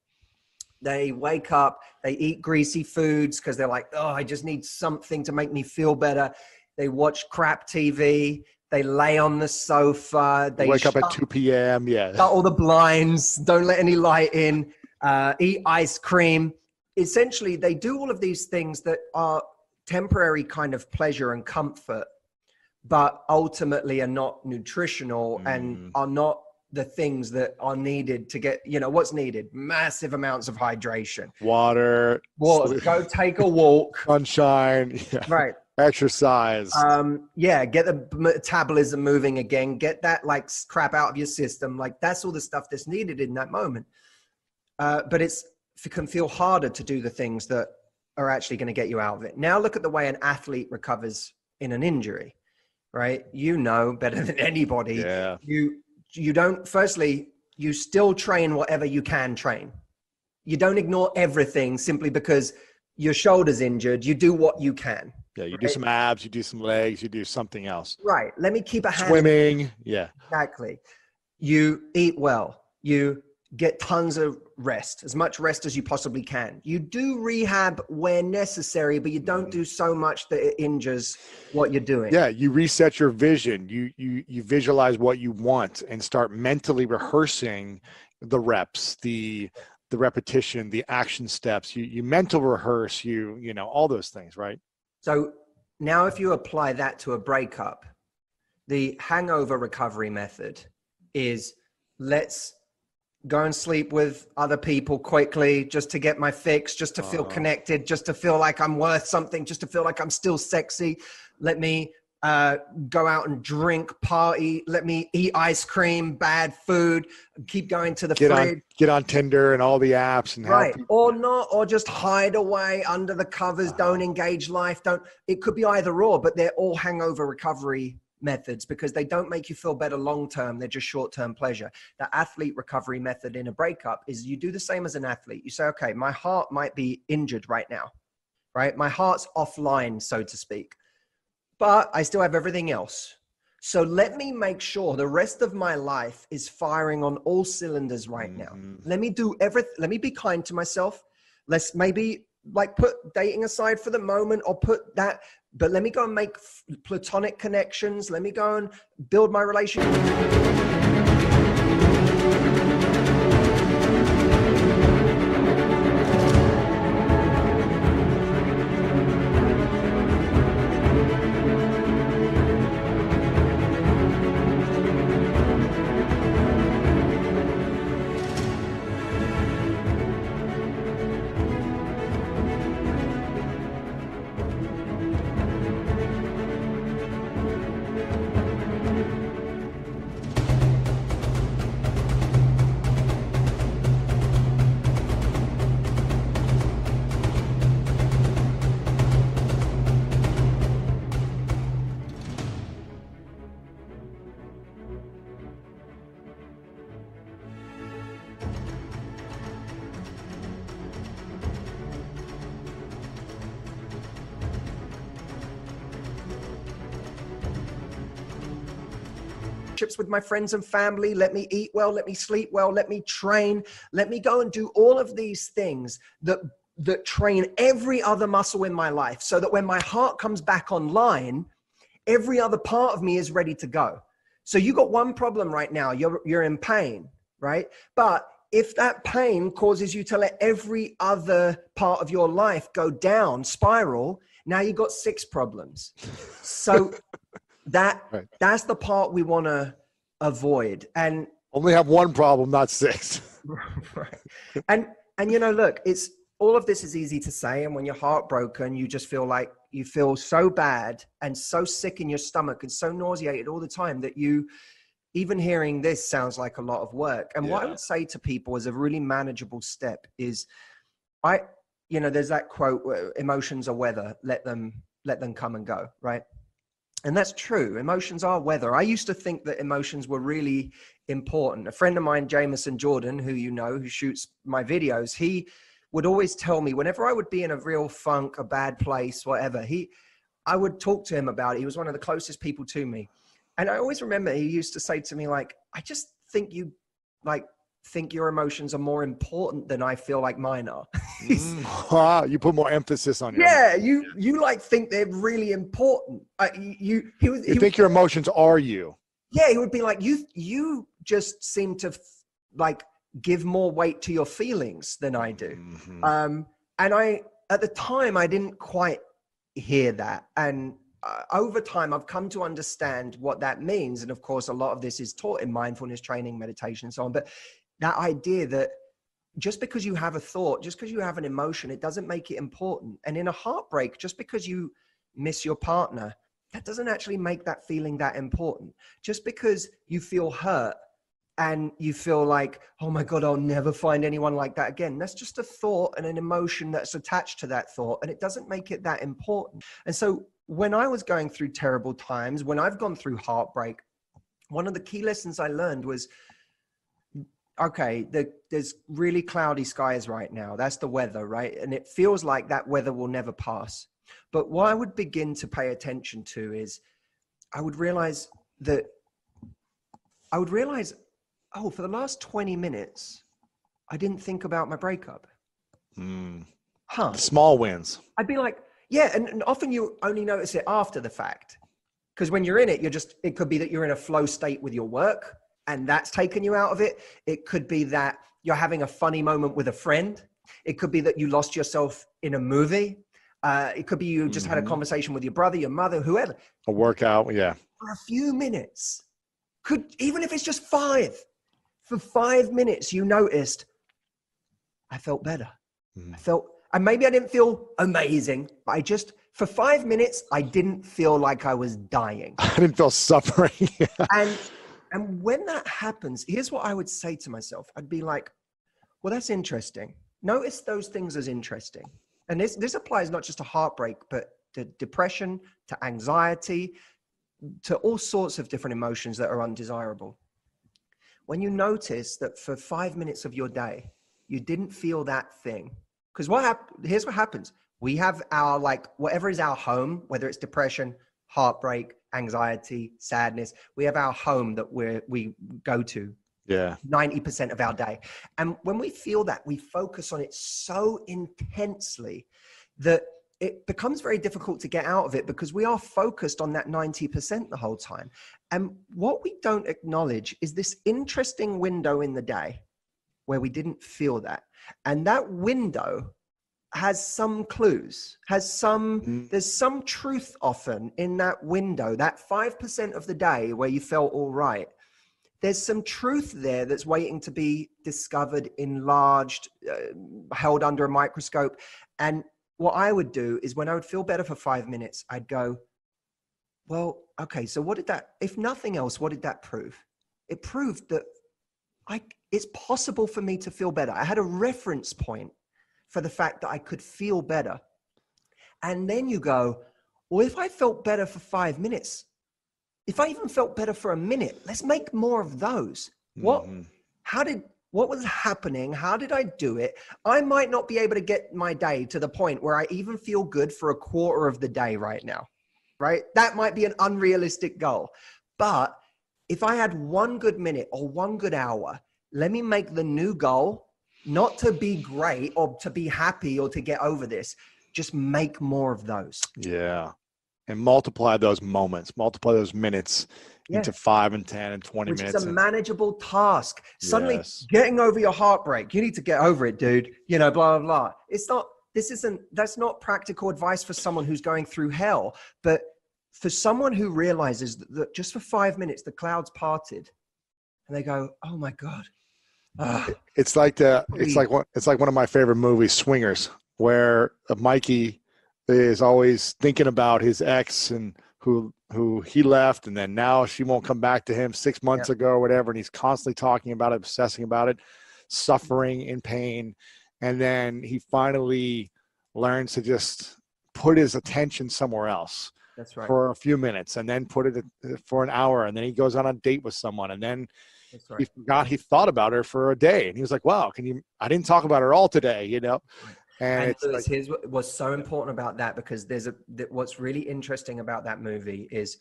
They wake up, they eat greasy foods because they're like, oh, I just need something to make me feel better. They watch crap TV. They lay on the sofa. They wake up at 2 p.m. Yeah. Shut all the blinds. Don't let any light in. Eat ice cream. Essentially, they do all of these things that are temporary kind of pleasure and comfort, but ultimately are not nutritional and are not the things that are needed to get, what's needed? Massive amounts of hydration. Water. Go take a walk. Sunshine. Yeah. Right. Exercise. Get the metabolism moving again. Get that crap out of your system. That's all the stuff that's needed in that moment. But it can feel harder to do the things that are actually going to get you out of it. Now look at the way an athlete recovers in an injury, right? You know better than anybody. Yeah. You don't, firstly, you still train whatever you can train. You don't ignore everything simply because your shoulder's injured. You do what you can. Yeah, you do some abs, you do some legs, you do something else. Right. Let me keep a hand. Swimming. Yeah. Exactly. You eat well. You get tons of rest, as much rest as you possibly can. You do rehab where necessary, but you don't do so much that it injures what you're doing. Yeah, you reset your vision. You visualize what you want and start mentally rehearsing the reps, the repetition, the action steps. You mental rehearse, all those things, right? So now if you apply that to a breakup, the hangover recovery method is let's go and sleep with other people quickly just to get my fix, just to feel connected, just to feel like I'm worth something, just to feel like I'm still sexy. Let me go out and drink, party. Let me eat ice cream, bad food, keep going to the fridge. Get on Tinder and all the apps. And right. Or not, or just hide away under the covers. Don't engage life. It could be either or, but they're all hangover recovery methods because they don't make you feel better long-term. They're just short-term pleasure. The athlete recovery method in a breakup is you do the same as an athlete. You say, okay, my heart might be injured right now, right? My heart's offline, so to speak, but I still have everything else. So let me make sure the rest of my life is firing on all cylinders right now. Let me do everything. Let me be kind to myself. Let's maybe put dating aside for the moment or put that, but let me go and make platonic connections. Let me go and build my relationship. With my friends and family, let me eat well, let me sleep well, let me train, let me go and do all of these things that train every other muscle in my life, so that when my heart comes back online, every other part of me is ready to go. So you got one problem right now, you're in pain, right? But if that pain causes you to let every other part of your life go down, spiral, now you got 6 problems. So that's the part we want to avoid. And only have one problem, not 6. right. And you know, look, it's all of this is easy to say. And when you're heartbroken, you just feel like you feel so bad and so sick in your stomach and so nauseated all the time that even hearing this sounds like a lot of work. And what I would say to people as a really manageable step is there's that quote, emotions are weather, let them come and go. Right. And that's true. Emotions are weather. I used to think that emotions were really important. A friend of mine, Jameson Jordan, who you know, who shoots my videos, he would always tell me whenever I would be in a real funk, a bad place, whatever, I would talk to him about it. He was one of the closest people to me. And I always remember he used to say to me, like, I just think you think your emotions are more important than I feel like mine are. You put more emphasis on your emotions. You like think they're really important. You think your emotions are you. Yeah, he would be like, you just seem to like give more weight to your feelings than I do. And at the time I didn't quite hear that. And over time, I've come to understand what that means. And of course, a lot of this is taught in mindfulness training, meditation, and so on. But that idea that just because you have a thought, just because you have an emotion, it doesn't make it important. And in a heartbreak, just because you miss your partner, that doesn't actually make that feeling that important. Just because you feel hurt and you feel like, oh my God, I'll never find anyone like that again. That's just a thought and an emotion that's attached to that thought. And it doesn't make it that important. And so when I was going through terrible times, when I've gone through heartbreak, one of the key lessons I learned was, okay, there's really cloudy skies right now. That's the weather, right? And it feels like that weather will never pass. But what I would begin to pay attention to is I would realize, oh, for the last 20 minutes, I didn't think about my breakup. Small wins. I'd be like, yeah. And often you only notice it after the fact. Because when you're in it, it could be that you're in a flow state with your work and that's taken you out of it. It could be that you're having a funny moment with a friend. It could be that you lost yourself in a movie. It could be you just had a conversation with your brother, your mother, whoever. A workout, yeah. For a few minutes, even if it's just 5, for 5 minutes, you noticed, I felt better. And maybe I didn't feel amazing, but for 5 minutes, I didn't feel like I was dying. I didn't feel suffering. And when that happens, here's what I would say to myself. I'd be like, well, that's interesting. Notice those things as interesting. And this applies not just to heartbreak, but to depression, to anxiety, to all sorts of different emotions that are undesirable. When you notice that for 5 minutes of your day, you didn't feel that thing. Because here's what happens. We have our, whatever is our home, whether it's depression, heartbreak, anxiety, sadness, we have our home that we go to. Yeah. 90% of our day. And when we feel that, we focus on it so intensely that it becomes very difficult to get out of it because we are focused on that 90% the whole time. And what we don't acknowledge is this interesting window in the day where we didn't feel that. And that window has some clues, there's some truth often in that window, that 5% of the day where you felt all right. There's some truth there that's waiting to be discovered, enlarged, held under a microscope. And what I would do is when I would feel better for 5 minutes, I'd go, well, okay, so if nothing else, what did that prove? It proved that it's possible for me to feel better. I had a reference point for the fact that I could feel better. And then you go, well, if I felt better for 5 minutes, if I even felt better for a minute, let's make more of those. What was happening? How did I do it? I might not be able to get my day to the point where I even feel good for a quarter of the day right now, right? That might be an unrealistic goal. But if I had one good minute or one good hour, let me make the new goal, not to be great or to be happy or to get over this, just make more of those. Yeah. And multiply those moments, multiply those minutes into 5 and 10 and 20 minutes. Which is a manageable task. Suddenly Yes. getting over your heartbreak, you need to get over it, dude. You know, blah, blah, blah. That's not practical advice for someone who's going through hell. But for someone who realizes that just for 5 minutes, the clouds parted and they go, oh my God. It's like one of my favorite movies, Swingers, where Mikey is always thinking about his ex and who he left, and then now she won't come back to him 6 months ago or whatever, and he's constantly talking about it, obsessing about it, suffering in pain, and then he finally learns to just put his attention somewhere else. That's right. For a few minutes, and then put it for an hour, and then he goes on a date with someone, and then That's right. he forgot he thought about her for a day, and he was like, wow, I didn't talk about her all today, you know. And it's Lewis, like, here's what's so important about that, because what's really interesting about that movie is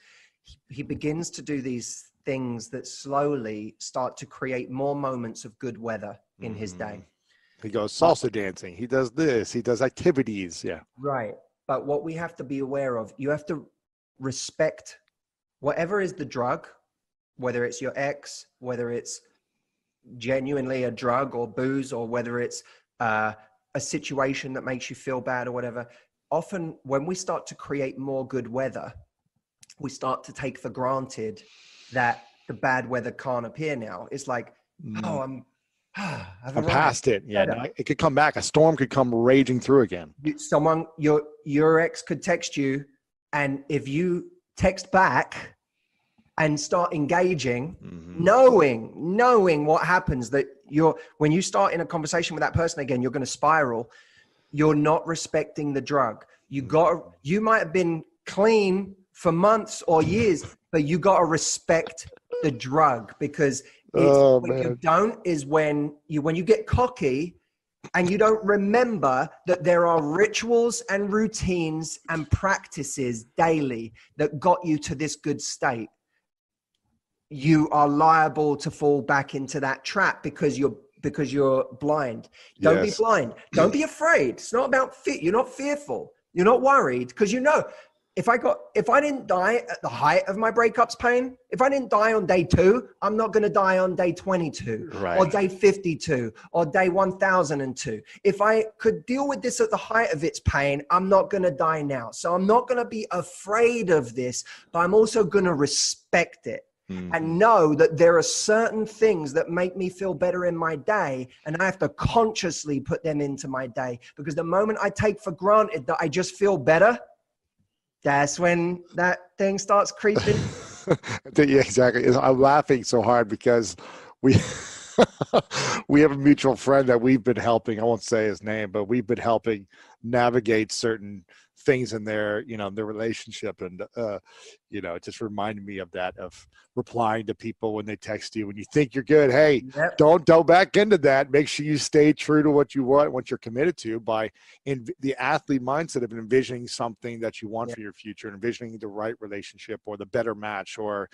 he begins to do these things that slowly start to create more moments of good weather in his day. he goes salsa dancing, he does this, he does activities. Yeah. Right. But what we have to be aware of, you have to respect whatever is the drug, whether it's your ex, whether it's genuinely a drug or booze, or whether it's a situation that makes you feel bad or whatever. Often when we start to create more good weather, we start to take for granted that the bad weather can't appear now. It's like, oh, I'm past it. Yeah. No, it could come back. A storm could come raging through again. Your ex could text you, and if you text back and start engaging, knowing what happens, that when you start in a conversation with that person again, you're going to spiral. You're not respecting the drug. You might have been clean for months or years, but you got to respect the drug, because you don't is when you get cocky and you don't remember that there are rituals and routines and practices daily that got you to this good state. You are liable to fall back into that trap because you're blind. Don't be blind. Don't be afraid. It's not about fear. You're not fearful. You're not worried, because you know, if I didn't die at the height of my breakups pain, if I didn't die on day 2, I'm not going to die on day 22 or day 52 or day 1002. If I could deal with this at the height of its pain, I'm not going to die now. So I'm not going to be afraid of this, but I'm also going to respect it. And know that there are certain things that make me feel better in my day, and I have to consciously put them into my day, because the moment I take for granted that I just feel better, that's when that thing starts creeping. Yeah, exactly. I'm laughing so hard because we have a mutual friend that we've been helping. I won't say his name, but we've been helping navigate certain things in their relationship. And, it just reminded me of that, of replying to people when they text you, when you think you're good. Hey, don't go back into that. Make sure you stay true to what you want, what you're committed to, by the athlete mindset of envisioning something that you want for your future, envisioning the right relationship or the better match, or,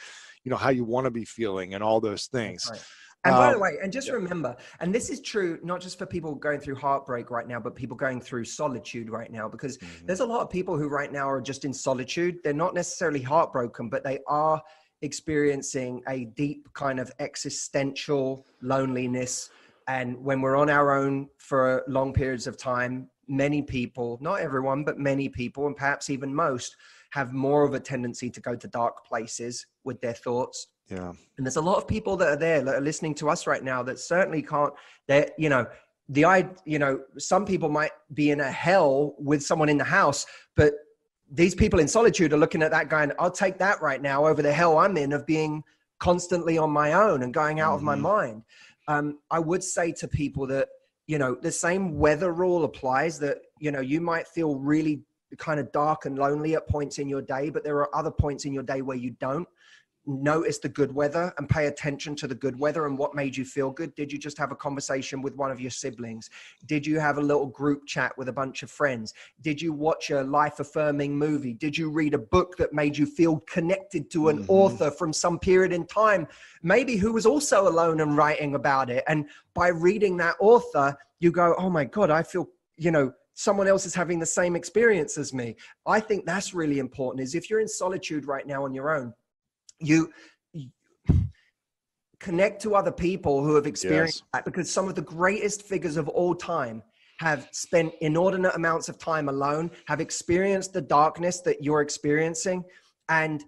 how you want to be feeling, and all those things. Right. And by the way, and just remember, and this is true not just for people going through heartbreak right now, but people going through solitude right now, because there's a lot of people who right now are just in solitude. They're not necessarily heartbroken, but they are experiencing a deep kind of existential loneliness. And when we're on our own for long periods of time, many people, not everyone, but many people, and perhaps even most, have more of a tendency to go to dark places with their thoughts. Yeah. And there's a lot of people that are there that are listening to us right now that certainly can't, some people might be in a hell with someone in the house, but these people in solitude are looking at that guy, and I'll take that right now over the hell I'm in of being constantly on my own and going out of my mind. I would say to people that, the same weather rule applies, that, you might feel really kind of dark and lonely at points in your day, but there are other points in your day where you don't. notice the good weather and pay attention to the good weather and what made you feel good? Did you just have a conversation with one of your siblings? Did you have a little group chat with a bunch of friends? Did you watch a life-affirming movie? Did you read a book that made you feel connected to an author from some period in time, maybe who was also alone and writing about it? And by reading that author, you go, oh my God, I feel, someone else is having the same experience as me. I think that's really important, is if you're in solitude right now on your own, you connect to other people who have experienced that, because some of the greatest figures of all time have spent inordinate amounts of time alone, have experienced the darkness that you're experiencing, and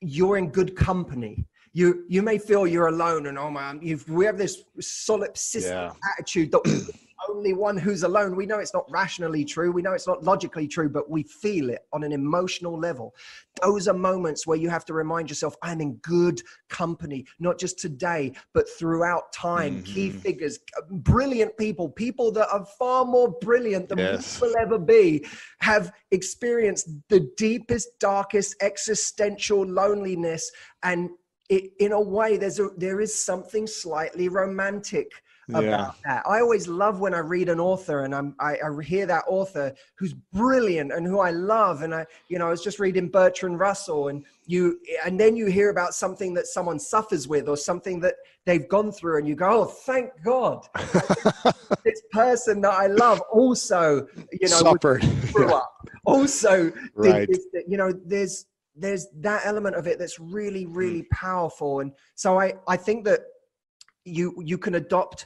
you're in good company. You may feel you're alone and, oh man, we have this solipsistic attitude that we're the only one who's alone. We know it's not rationally true. We know it's not logically true, but we feel it on an emotional level. Those are moments where you have to remind yourself, I'm in good company, not just today, but throughout time. Key figures, brilliant people that are far more brilliant than we will ever be, have experienced the deepest, darkest existential loneliness. And in a way, there is something slightly romantic about that. I always love when I read an author and I hear that author who's brilliant and who I love. And I was just reading Bertrand Russell, and then you hear about something that someone suffers with or something that they've gone through, and you go, oh, thank God. This person that I love also, suffered. Grew up. Also did this. There's that element of it that's really, really powerful. And so I think that you can adopt,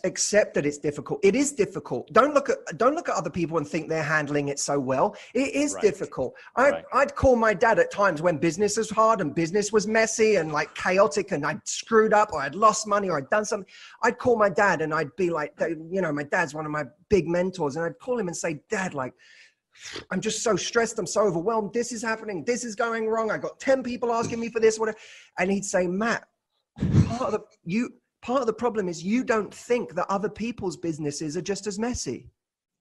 accept that it's difficult. It is difficult. Don't look at other people and think they're handling it so well. It is difficult. I'd call my dad at times when business was hard and business was messy and like chaotic, and I'd screwed up or I'd lost money or I'd done something. I'd call my dad and I'd be like, my dad's one of my big mentors, and I'd call him and say, Dad, like, I'm just so stressed. I'm so overwhelmed. This is happening. This is going wrong. I got 10 people asking me for this, whatever. And he'd say, Matt, part of the problem is you don't think that other people's businesses are just as messy.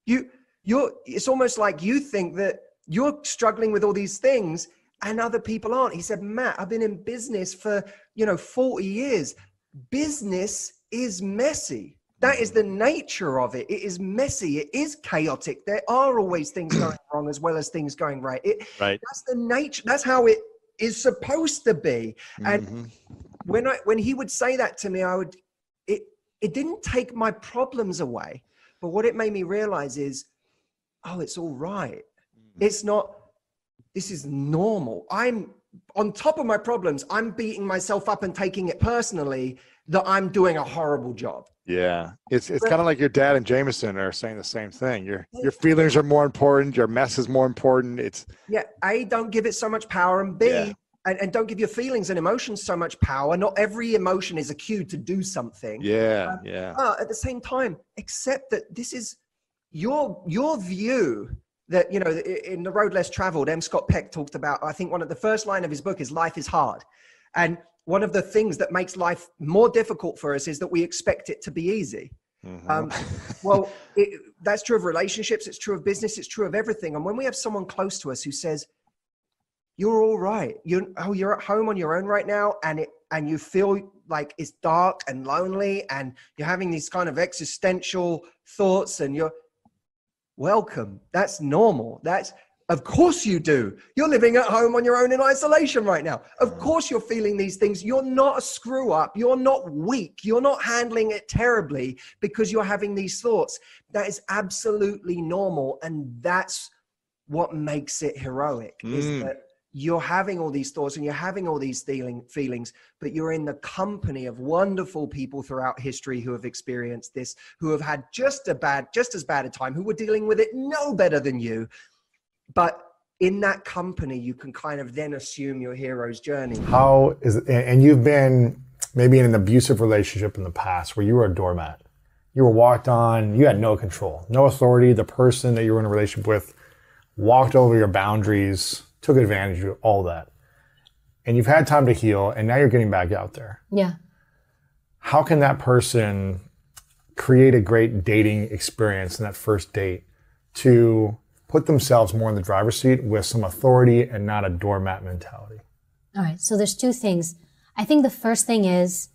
It's almost like you think that you're struggling with all these things and other people aren't. He said, Matt, I've been in business for, 40 years. Business is messy. That is the nature of it. It is messy. It is chaotic. There are always things going wrong as well as things going right. That's the nature. That's how it is supposed to be. And when he would say that to me, it didn't take my problems away. But what it made me realize is, oh, it's all right. It's not, this is normal. I'm on top of my problems. I'm beating myself up and taking it personally that I'm doing a horrible job. Yeah. It's kind of like your dad and Jameson are saying the same thing. Your feelings are more important. Your mess is more important. A, don't give it so much power, and B, and don't give your feelings and emotions so much power. Not every emotion is a cue to do something. But at the same time, accept that this is your view. That, in The Road Less Traveled, M. Scott Peck talked about, I think one of the first line of his book is life is hard. And one of the things that makes life more difficult for us is that we expect it to be easy. Well, that's true of relationships. It's true of business. It's true of everything. And when we have someone close to us who says, you're all right. You're at home on your own right now. And you feel like it's dark and lonely and you're having these kind of existential thoughts, and you're welcome. That's normal. Of course you do. You're living at home on your own in isolation right now. Of course you're feeling these things. You're not a screw up. You're not weak. You're not handling it terribly because you're having these thoughts. That is absolutely normal. And that's what makes it heroic, is that you're having all these thoughts and you're having all these feelings, but you're in the company of wonderful people throughout history who have experienced this, who have had just as bad a time, who were dealing with it no better than you. But in that company, you can kind of then assume your hero's journey. And you've been maybe in an abusive relationship in the past where you were a doormat. You were walked on, you had no control, no authority. The person that you were in a relationship with walked over your boundaries, took advantage of all that. And you've had time to heal, and now you're getting back out there. Yeah. How can that person create a great dating experience in that first date to put themselves more in the driver's seat with some authority and not a doormat mentality? All right. So there's two things. I think the first thing is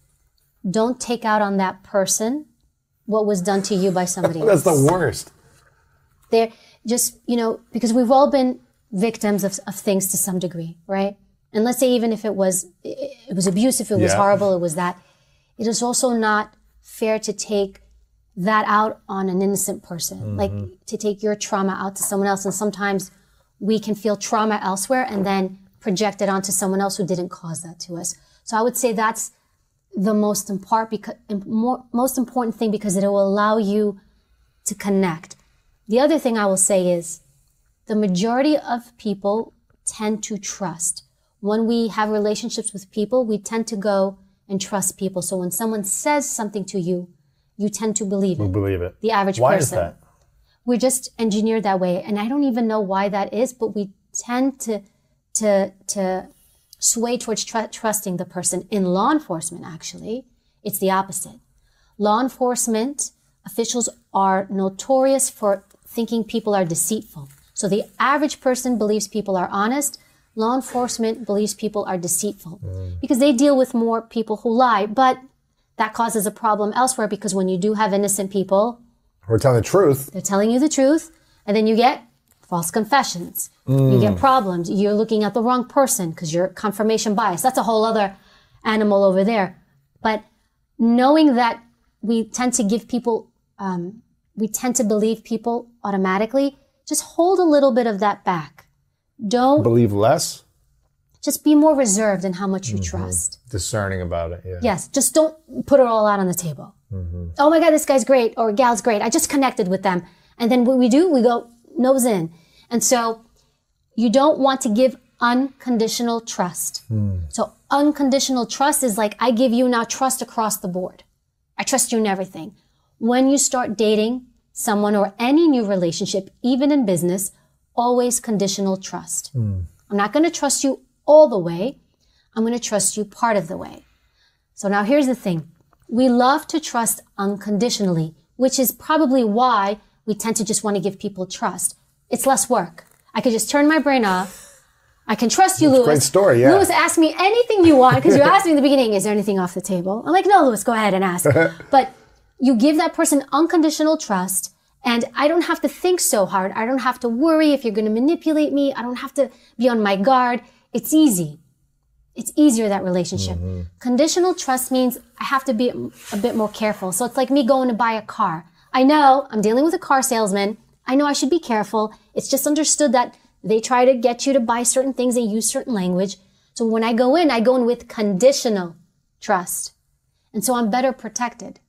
don't take out on that person what was done to you by somebody else. That's the worst. They're just, because we've all been victims of things to some degree, right? And let's say even if it was abusive, it was horrible, it was that. It is also not fair to take that out on an innocent person, like to take your trauma out to someone else. And sometimes we can feel trauma elsewhere and then project it onto someone else who didn't cause that to us. So I would say that's the most important thing, because it will allow you to connect. The other thing I will say is the majority of people tend to trust. When we have relationships with people, we tend to go and trust people. So when someone says something to you, you tend to believe it. We believe it. The average Why person. Why is that? We're just engineered that way. And I don't even know why that is, but we tend to sway towards trusting the person. In law enforcement, actually, it's the opposite. Law enforcement officials are notorious for thinking people are deceitful. So the average person believes people are honest. Law enforcement believes people are deceitful because they deal with more people who lie. But that causes a problem elsewhere, because when you do have innocent people, we're telling the truth. They're telling you the truth, and then you get false confessions. You get problems. You're looking at the wrong person because you're confirmation bias. That's a whole other animal over there. But knowing that we tend to give people, we tend to believe people automatically, just hold a little bit of that back. Don't believe less. Just be more reserved in how much you trust. Discerning about it. Yeah. Yes. Just don't put it all out on the table. Oh my God, this guy's great, or gal's great. I just connected with them. And then what we do, we go nose in. And so you don't want to give unconditional trust. So unconditional trust is like, I give you now trust across the board. I trust you in everything. When you start dating someone or any new relationship, even in business, always conditional trust. I'm not going to trust you all the way. I'm going to trust you part of the way. So now here's the thing. We love to trust unconditionally, which is probably why we tend to just want to give people trust. It's less work. I could just turn my brain off. I can trust you, Louis. Great story, yeah. Louis, ask me anything you want, because you asked me in the beginning, is there anything off the table? I'm like, no, Louis, go ahead and ask. But you give that person unconditional trust, and I don't have to think so hard. I don't have to worry if you're going to manipulate me. I don't have to be on my guard. It's easy. It's easier, that relationship. Conditional trust means I have to be a bit more careful. So it's like me going to buy a car. I know I'm dealing with a car salesman. I know I should be careful. It's just understood that they try to get you to buy certain things and use certain language. So when I go in with conditional trust. And so I'm better protected.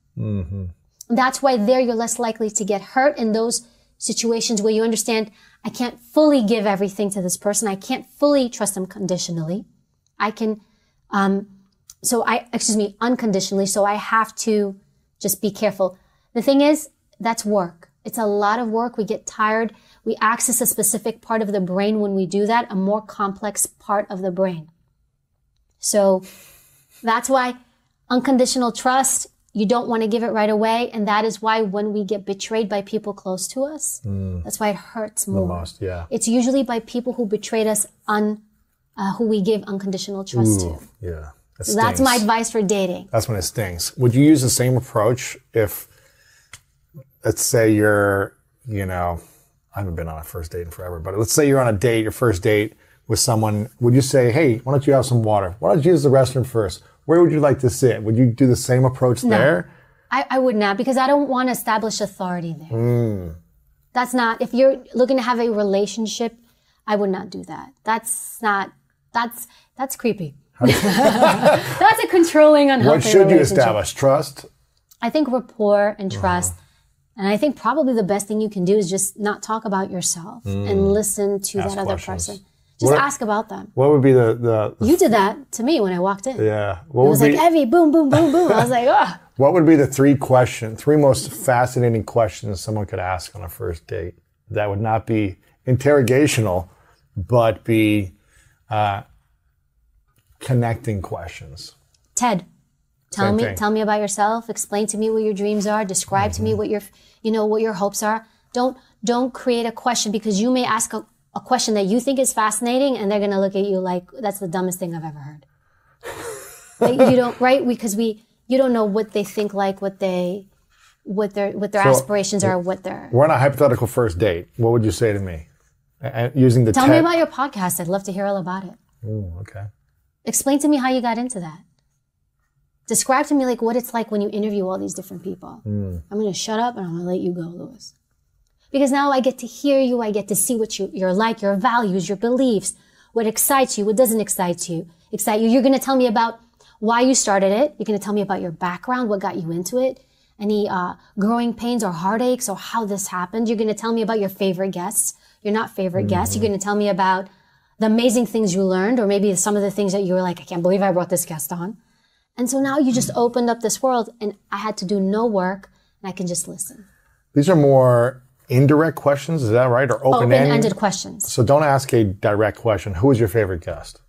That's why there you're less likely to get hurt in those situations where you understand I can't fully give everything to this person. I can't fully trust them conditionally. I can, unconditionally. So I have to just be careful. The thing is, that's work. It's a lot of work. We get tired. We access a specific part of the brain when we do that, a more complex part of the brain. So that's why unconditional trust, you don't want to give it right away. And that is why when we get betrayed by people close to us, that's why it hurts more. The most, yeah. It's usually by people who betrayed us who we give unconditional trust to. Yeah. So that's my advice for dating. That's when it stings. Would you use the same approach if, let's say you're, I haven't been on a first date in forever, but let's say you're on a date, your first date with someone, would you say, hey, why don't you have some water? Why don't you use the restroom first? Where would you like to sit? Would you do the same approach there? I would not, because I don't want to establish authority there. That's not, if you're looking to have a relationship, I would not do that. That's creepy. That's a controlling, unhealthy What should you relationship. establish? Trust? I think rapport and trust. And I think probably the best thing you can do is just not talk about yourself and listen to that other person. Just ask about them. What would be the You did that to me when I walked in. Yeah. It was like, Evie, boom, boom, boom, boom. I was like, oh. What would be the three most fascinating questions someone could ask on a first date that would not be interrogational, but be connecting questions? Ted, tell me about yourself. Explain to me what your dreams are. Describe to me what your hopes are. Don't create a question, because you may ask a a question that you think is fascinating, and they're going to look at you like, that's the dumbest thing I've ever heard. Like, you don't, right? Because you don't know what they think, like what their aspirations are, what their... We're on a hypothetical first date. What would you say to me? And using the Tell me about your podcast. I'd love to hear all about it. Ooh, okay. Explain to me how you got into that. Describe to me like what it's like when you interview all these different people. I'm going to shut up and I'm going to let you go, Louis. Because now I get to hear you. I get to see what you're like, your values, your beliefs, what excites you, what doesn't excite you. You're going to tell me about why you started it. You're going to tell me about your background, what got you into it, any growing pains or heartaches or how this happened. You're going to tell me about your favorite guests, your not favorite guests. You're going to tell me about the amazing things you learned, or maybe some of the things that you were like, I can't believe I brought this guest on. And so now you just opened up this world, and I had to do no work, and I can just listen. These are more indirect questions, is that right? Or open-ended questions. So don't ask a direct question. Who is your favorite guest?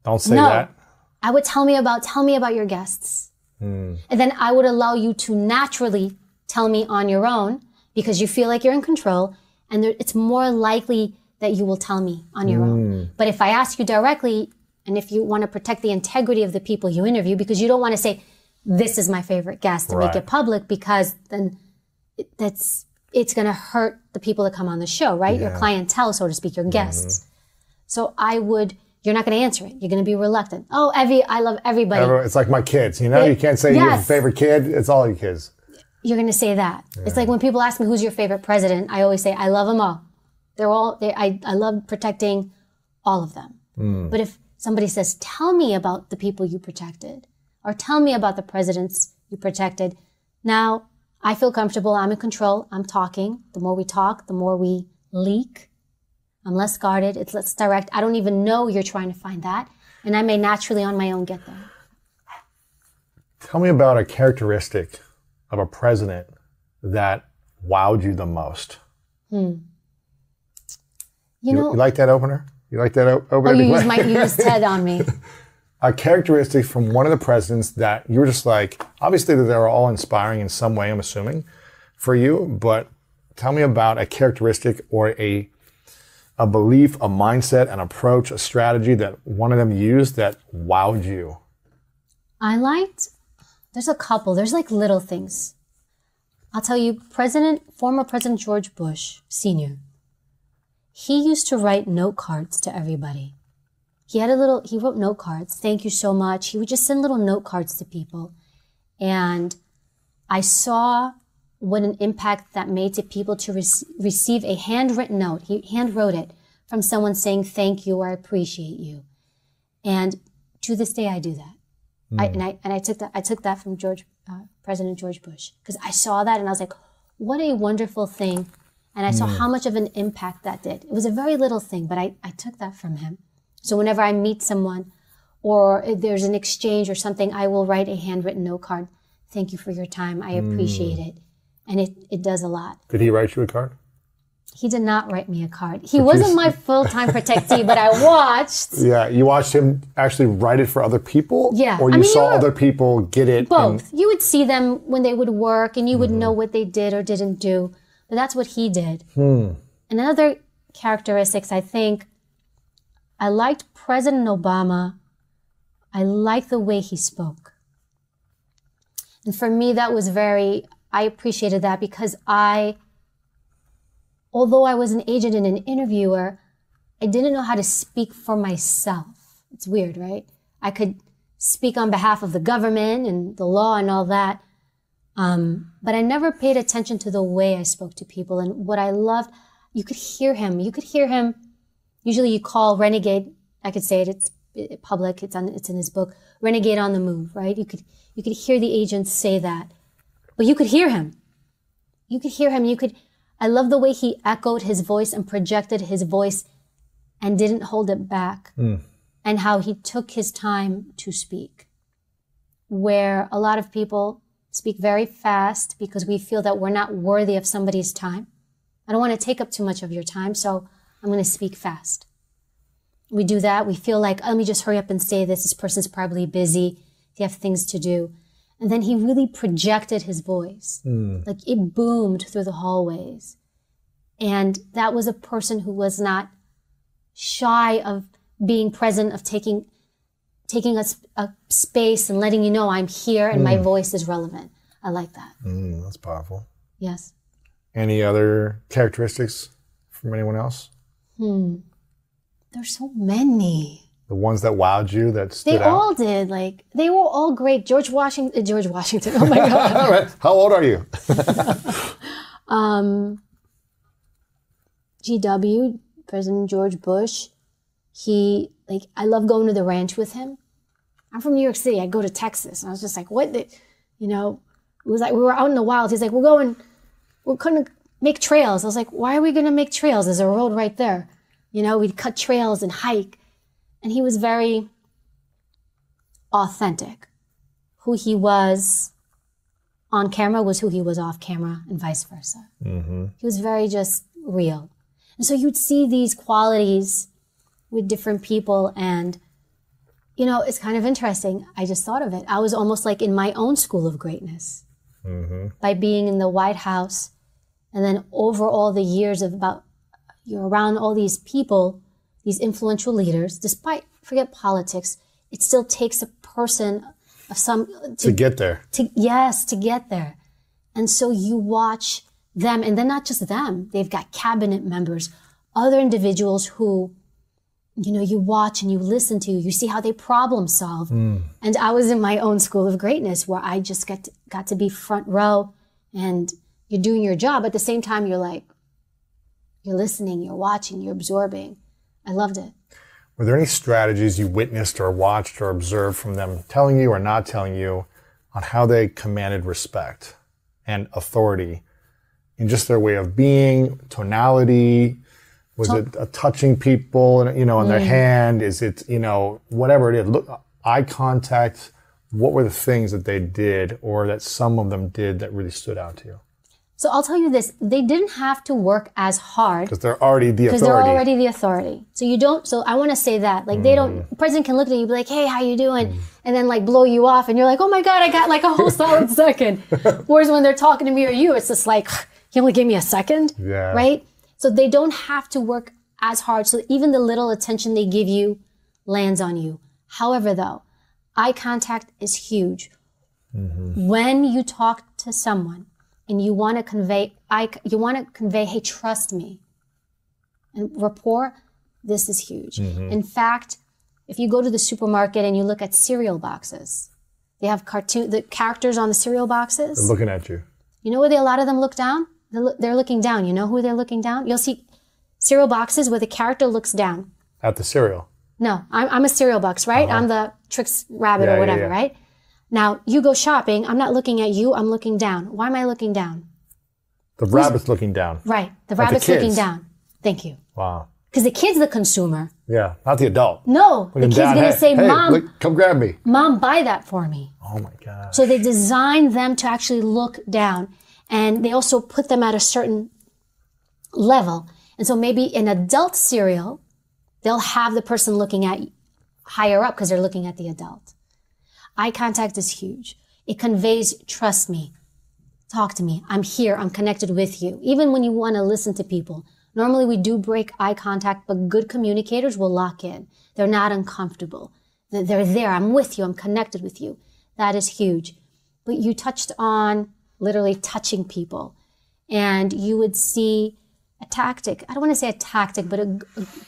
Don't say that. I would tell me about your guests. And then I would allow you to naturally tell me on your own, because you feel like you're in control, and it's more likely that you will tell me on your own. But if I ask you directly, and if you want to protect the integrity of the people you interview, because you don't want to say, this is my favorite guest, to make it public, because then it's going to hurt the people that come on the show, right? Your clientele, so to speak, your guests. So you're not going to answer it. You're going to be reluctant. Oh, Evie, I love everybody. It's like my kids, you know? You can't say your favorite kid. It's all your kids. You're going to say that. It's like when people ask me, who's your favorite president? I always say, I love them all. I love protecting all of them. But if somebody says, tell me about the people you protected, or tell me about the presidents you protected, now I feel comfortable. I'm in control. I'm talking. The more we talk, the more we leak. I'm less guarded. It's less direct. I don't even know you're trying to find that. And I may naturally on my own get there. Tell me about a characteristic of a president that wowed you the most. You like that opener? You like that opener? Oh, you used Ted on me. A characteristic from one of the presidents that you were just like, obviously they were all inspiring in some way, I'm assuming, for you, but tell me about a characteristic or a belief, a mindset, an approach, a strategy that one of them used that wowed you. There's a couple, there's like little things. I'll tell you, former President George Bush Sr., he used to write note cards to everybody. He wrote note cards. Thank you so much. He would just send little note cards to people. And I saw what an impact that made to people to receive a handwritten note. He hand wrote it from someone saying, thank you, or I appreciate you. And to this day, I do that. I took that from President George Bush, because I saw that and I was like, what a wonderful thing. And I saw how much of an impact that did. It was a very little thing, but I took that from him. So whenever I meet someone or if there's an exchange or something, I will write a handwritten note card. Thank you for your time. I appreciate it. And it does a lot. Did he write you a card? He did not write me a card. He wasn't my full-time protectee, but I watched. Yeah, you watched him actually write it for other people? Yeah. Or you saw other people get it? Both. You would see them when they would work and you would know what they did or didn't do. But that's what he did. And another characteristics, I think, I liked President Obama. I liked the way he spoke. And for me, that was I appreciated that, because although I was an agent and an interviewer, I didn't know how to speak for myself. It's weird, right? I could speak on behalf of the government and the law and all that. But I never paid attention to the way I spoke to people. And what I loved, you could hear him. Usually you call Renegade, I could say it, it's public, it's in his book, Renegade on the Move, right? You could hear the agents say that. But you could hear him. I love the way he echoed his voice and projected his voice and didn't hold it back. And how he took his time to speak. Where a lot of people speak very fast because we feel that we're not worthy of somebody's time. I don't want to take up too much of your time, so I'm going to speak fast. We do that. We feel like, let me just hurry up and say this. This person's probably busy. They have things to do. And then he really projected his voice. Like it boomed through the hallways. And that was a person who was not shy of being present, of taking a space and letting you know I'm here and my voice is relevant. I like that. That's powerful. Yes. Any other characteristics from anyone else? There's so many. The ones that wowed you, that stood They out? all did. Like, they were all great. George Washington. Oh my God. All right. How old are you? GW, President George Bush. I love going to the ranch with him. I'm from New York City. I go to Texas. And I was just like, it was like, we were out in the wild. He's like, we're going to make trails. I was like, why are we going to make trails? There's a road right there. We'd cut trails and hike. And he was very authentic. Who he was on camera was who he was off camera and vice versa. He was very just real. And so you'd see these qualities with different people, and it's kind of interesting. I just thought of it. I was almost like in my own school of greatness by being in the White House, and then over all the years of you're around all these people, these influential leaders. Forget politics, it still takes a person of to get there. To get there. And so you watch them, and then not just them, they've got cabinet members, other individuals who you watch and you listen to, you see how they problem solve. And I was in my own school of greatness where I just got to be front row, and you're doing your job. At the same time, you're listening, you're watching, you're absorbing. I loved it. Were there any strategies you witnessed or watched or observed from them telling you or not telling you on how they commanded respect and authority in just their way of being, tonality? Was it touching people, in their hand? Is it, whatever it is? Look, eye contact. What were the things that they did or that some of them did that really stood out to you? So I'll tell you this, they didn't have to work as hard. Because they're already the authority. Because they're already the authority. So I want to say that. Like, the president can look at you and be like, hey, how you doing? And then blow you off. And you're like, oh my God, I got a whole solid second. Whereas when they're talking to me or you, it's just like, you only gave me a second. Yeah. Right? So they don't have to work as hard. So even the little attention they give you lands on you. However, though, eye contact is huge. When you talk to someone, and you want to convey, hey, trust me. And rapport, this is huge. In fact, if you go to the supermarket and you look at cereal boxes, they have the characters on the cereal boxes. They're looking at you. You know where a lot of them look down? They're looking down. You know who they're looking down? You'll see cereal boxes where the character looks down. At the cereal? No, I'm a cereal box, right? I'm the Trix rabbit or whatever, right? Now, you go shopping, I'm not looking at you, I'm looking down. Why am I looking down? The rabbit's looking down. Right, the rabbit's looking down. Thank you. Wow. Because the kid's the consumer. Yeah, not the adult. No, the kid's going to say, Mom, look, come grab me. Mom, buy that for me. Oh my God. So they design them to actually look down. And they also put them at a certain level. And so maybe an adult cereal, they'll have the person looking at higher up because they're looking at the adult. Eye contact is huge. It conveys, trust me, talk to me, I'm here, I'm connected with you. Even when you want to listen to people, normally we do break eye contact, but good communicators will lock in. They're not uncomfortable. They're there, I'm with you, I'm connected with you. That is huge. But you touched on literally touching people, and you would see a tactic. I don't want to say a tactic, but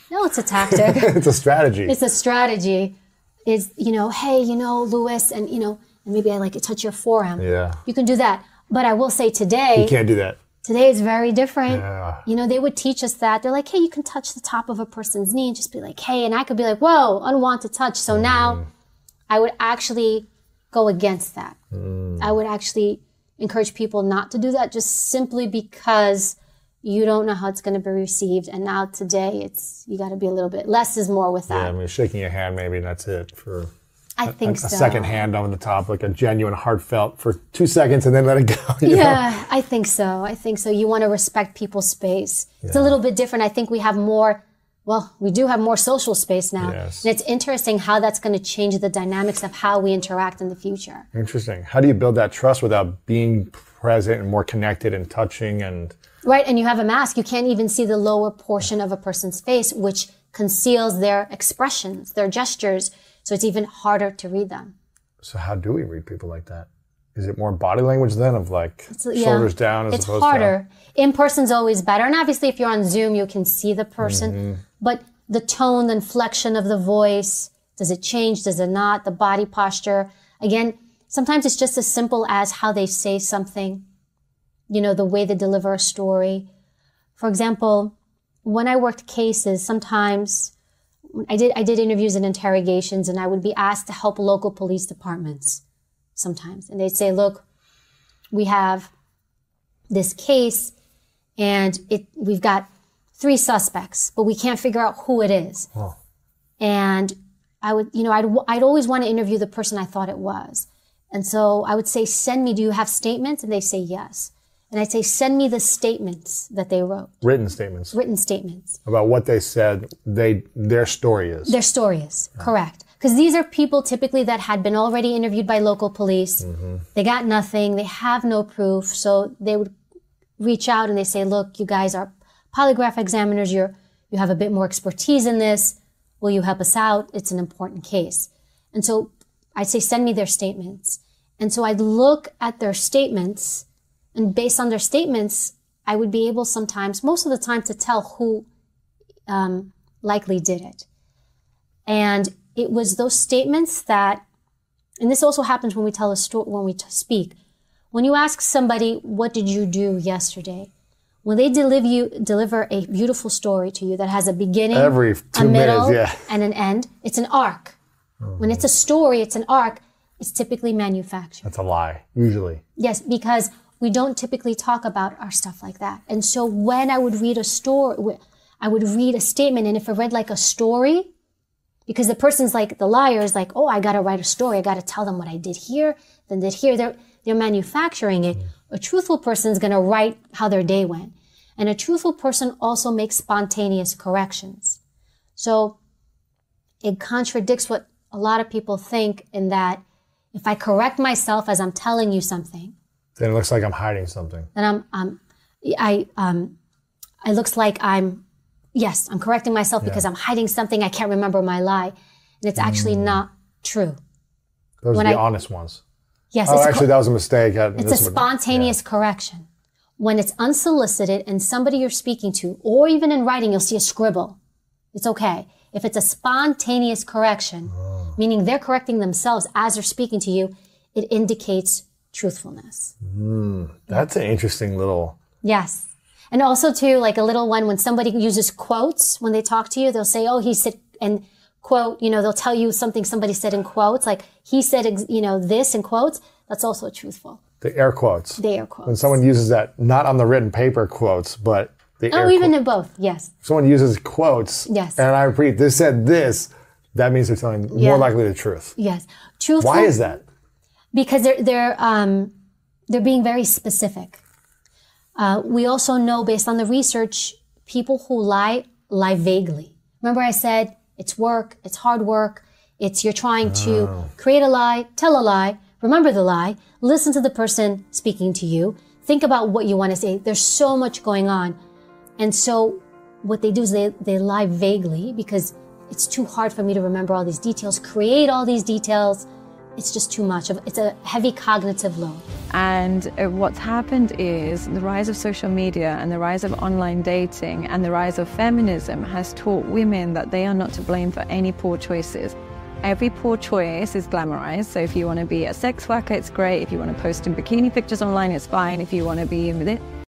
no, it's a tactic. It's a strategy. It's a strategy. Is, hey, Louis, and, and maybe I like to touch your forearm. Yeah. You can do that. But I will say today. You can't do that. Today is very different. Yeah. They would teach us that. They're like, hey, you can touch the top of a person's knee and just be like, hey. And I could be like, whoa, unwanted touch. So now I would actually go against that. I would actually encourage people not to do that just simply because you don't know how it's going to be received. And now today, you got to be a little bit less is more with that. Yeah, shaking your hand, maybe that's it for I think a second hand on the top, like a genuine heartfelt for 2 seconds and then let it go. Yeah, I think so. You want to respect people's space. Yeah. It's a little bit different. I think we have more, we do have more social space now. Yes. And it's interesting how that's going to change the dynamics of how we interact in the future. Interesting. How do you build that trust without being present and more connected and touching and Right, and you have a mask. You can't even see the lower portion of a person's face, which conceals their expressions, their gestures. So it's even harder to read them. So how do we read people like that? Is it more body language then, of like Yeah. shoulders down as It's opposed harder. In person's always better. And obviously if you're on Zoom, you can see the person. But the tone, the inflection of the voice, does it change? Does it not? The body posture. Again, sometimes it's just as simple as how they say something, you know, the way they deliver a story. For example, when I worked cases, sometimes I did interviews and interrogations, and I would be asked to help local police departments sometimes. And they'd say, look, we have this case and we've got 3 suspects, but we can't figure out who it is. Oh. And I would, you know, I'd always want to interview the person I thought it was. And so I would say, do you have statements? And they say yes. And I'd say, send me the statements that they wrote. Written statements. Written statements. About what they said, their story is. Their story is, correct. Because these are people typically that had been already interviewed by local police. They got nothing. They have no proof. So they would reach out and they say, look, you guys are polygraph examiners. You have a bit more expertise in this. Will you help us out? It's an important case. And so I'd say, send me their statements. And so I'd look at their statements, and based on their statements, I would be able sometimes, most of the time, to tell who likely did it. And it was those statements that, and this also happens when we tell a story, when we speak. When you ask somebody, what did you do yesterday? When they deliver a beautiful story to you that has a beginning, Every 2 a middle, minutes, yeah. and an end, it's an arc. When it's a story, it's an arc. It's typically manufactured. That's a lie, usually. Yes, because we don't typically talk about our stuff like that. And so when I would read a story, I would read a statement, and if I read like a story, because the person's like, the liar is like, oh, I got to write a story. I got to tell them what I did here, then did here. They're manufacturing it. A truthful person is going to write how their day went. And a truthful person also makes spontaneous corrections. So it contradicts what a lot of people think, in that if I correct myself as I'm telling you something, Then it looks like I'm hiding something. then it looks like I'm correcting myself because I'm hiding something. I can't remember my lie. And it's actually not true. Those When are the I- honest ones. Yes, Oh, actually, that was a mistake. it's a spontaneous correction. When it's unsolicited and somebody you're speaking to, or even in writing, you'll see a scribble. It's okay. If it's a spontaneous correction, meaning they're correcting themselves as they're speaking to you, it indicates truthfulness. That's an interesting little... Yes. And also too, like a little one, when somebody uses quotes, when they talk to you, they'll say, oh, he said, and quote, they'll tell you something somebody said in quotes, like he said, this in quotes. That's also truthful. The air quotes. The air quotes. When someone uses that, not on the written paper quotes, but the air even quotes. in both. Yes. Someone uses quotes. Yes. And I repeat, this said this. That means they're telling more likely the truth. Yes. Truthful. Why is that? Because they're being very specific. We also know, based on the research, people who lie vaguely. Remember I said it's work, it's hard work, you're trying to create a lie, tell a lie, remember the lie, listen to the person speaking to you, think about what you want to say. There's so much going on. And so what they do is they lie vaguely because it's too hard for me to remember all these details, create all these details. It's just too much. It's a heavy cognitive load. And what's happened is the rise of social media and the rise of online dating and the rise of feminism has taught women that they are not to blame for any poor choices. Every poor choice is glamorized. So if you want to be a sex worker, it's great. If you want to post in bikini pictures online, it's fine. If you want to be with it,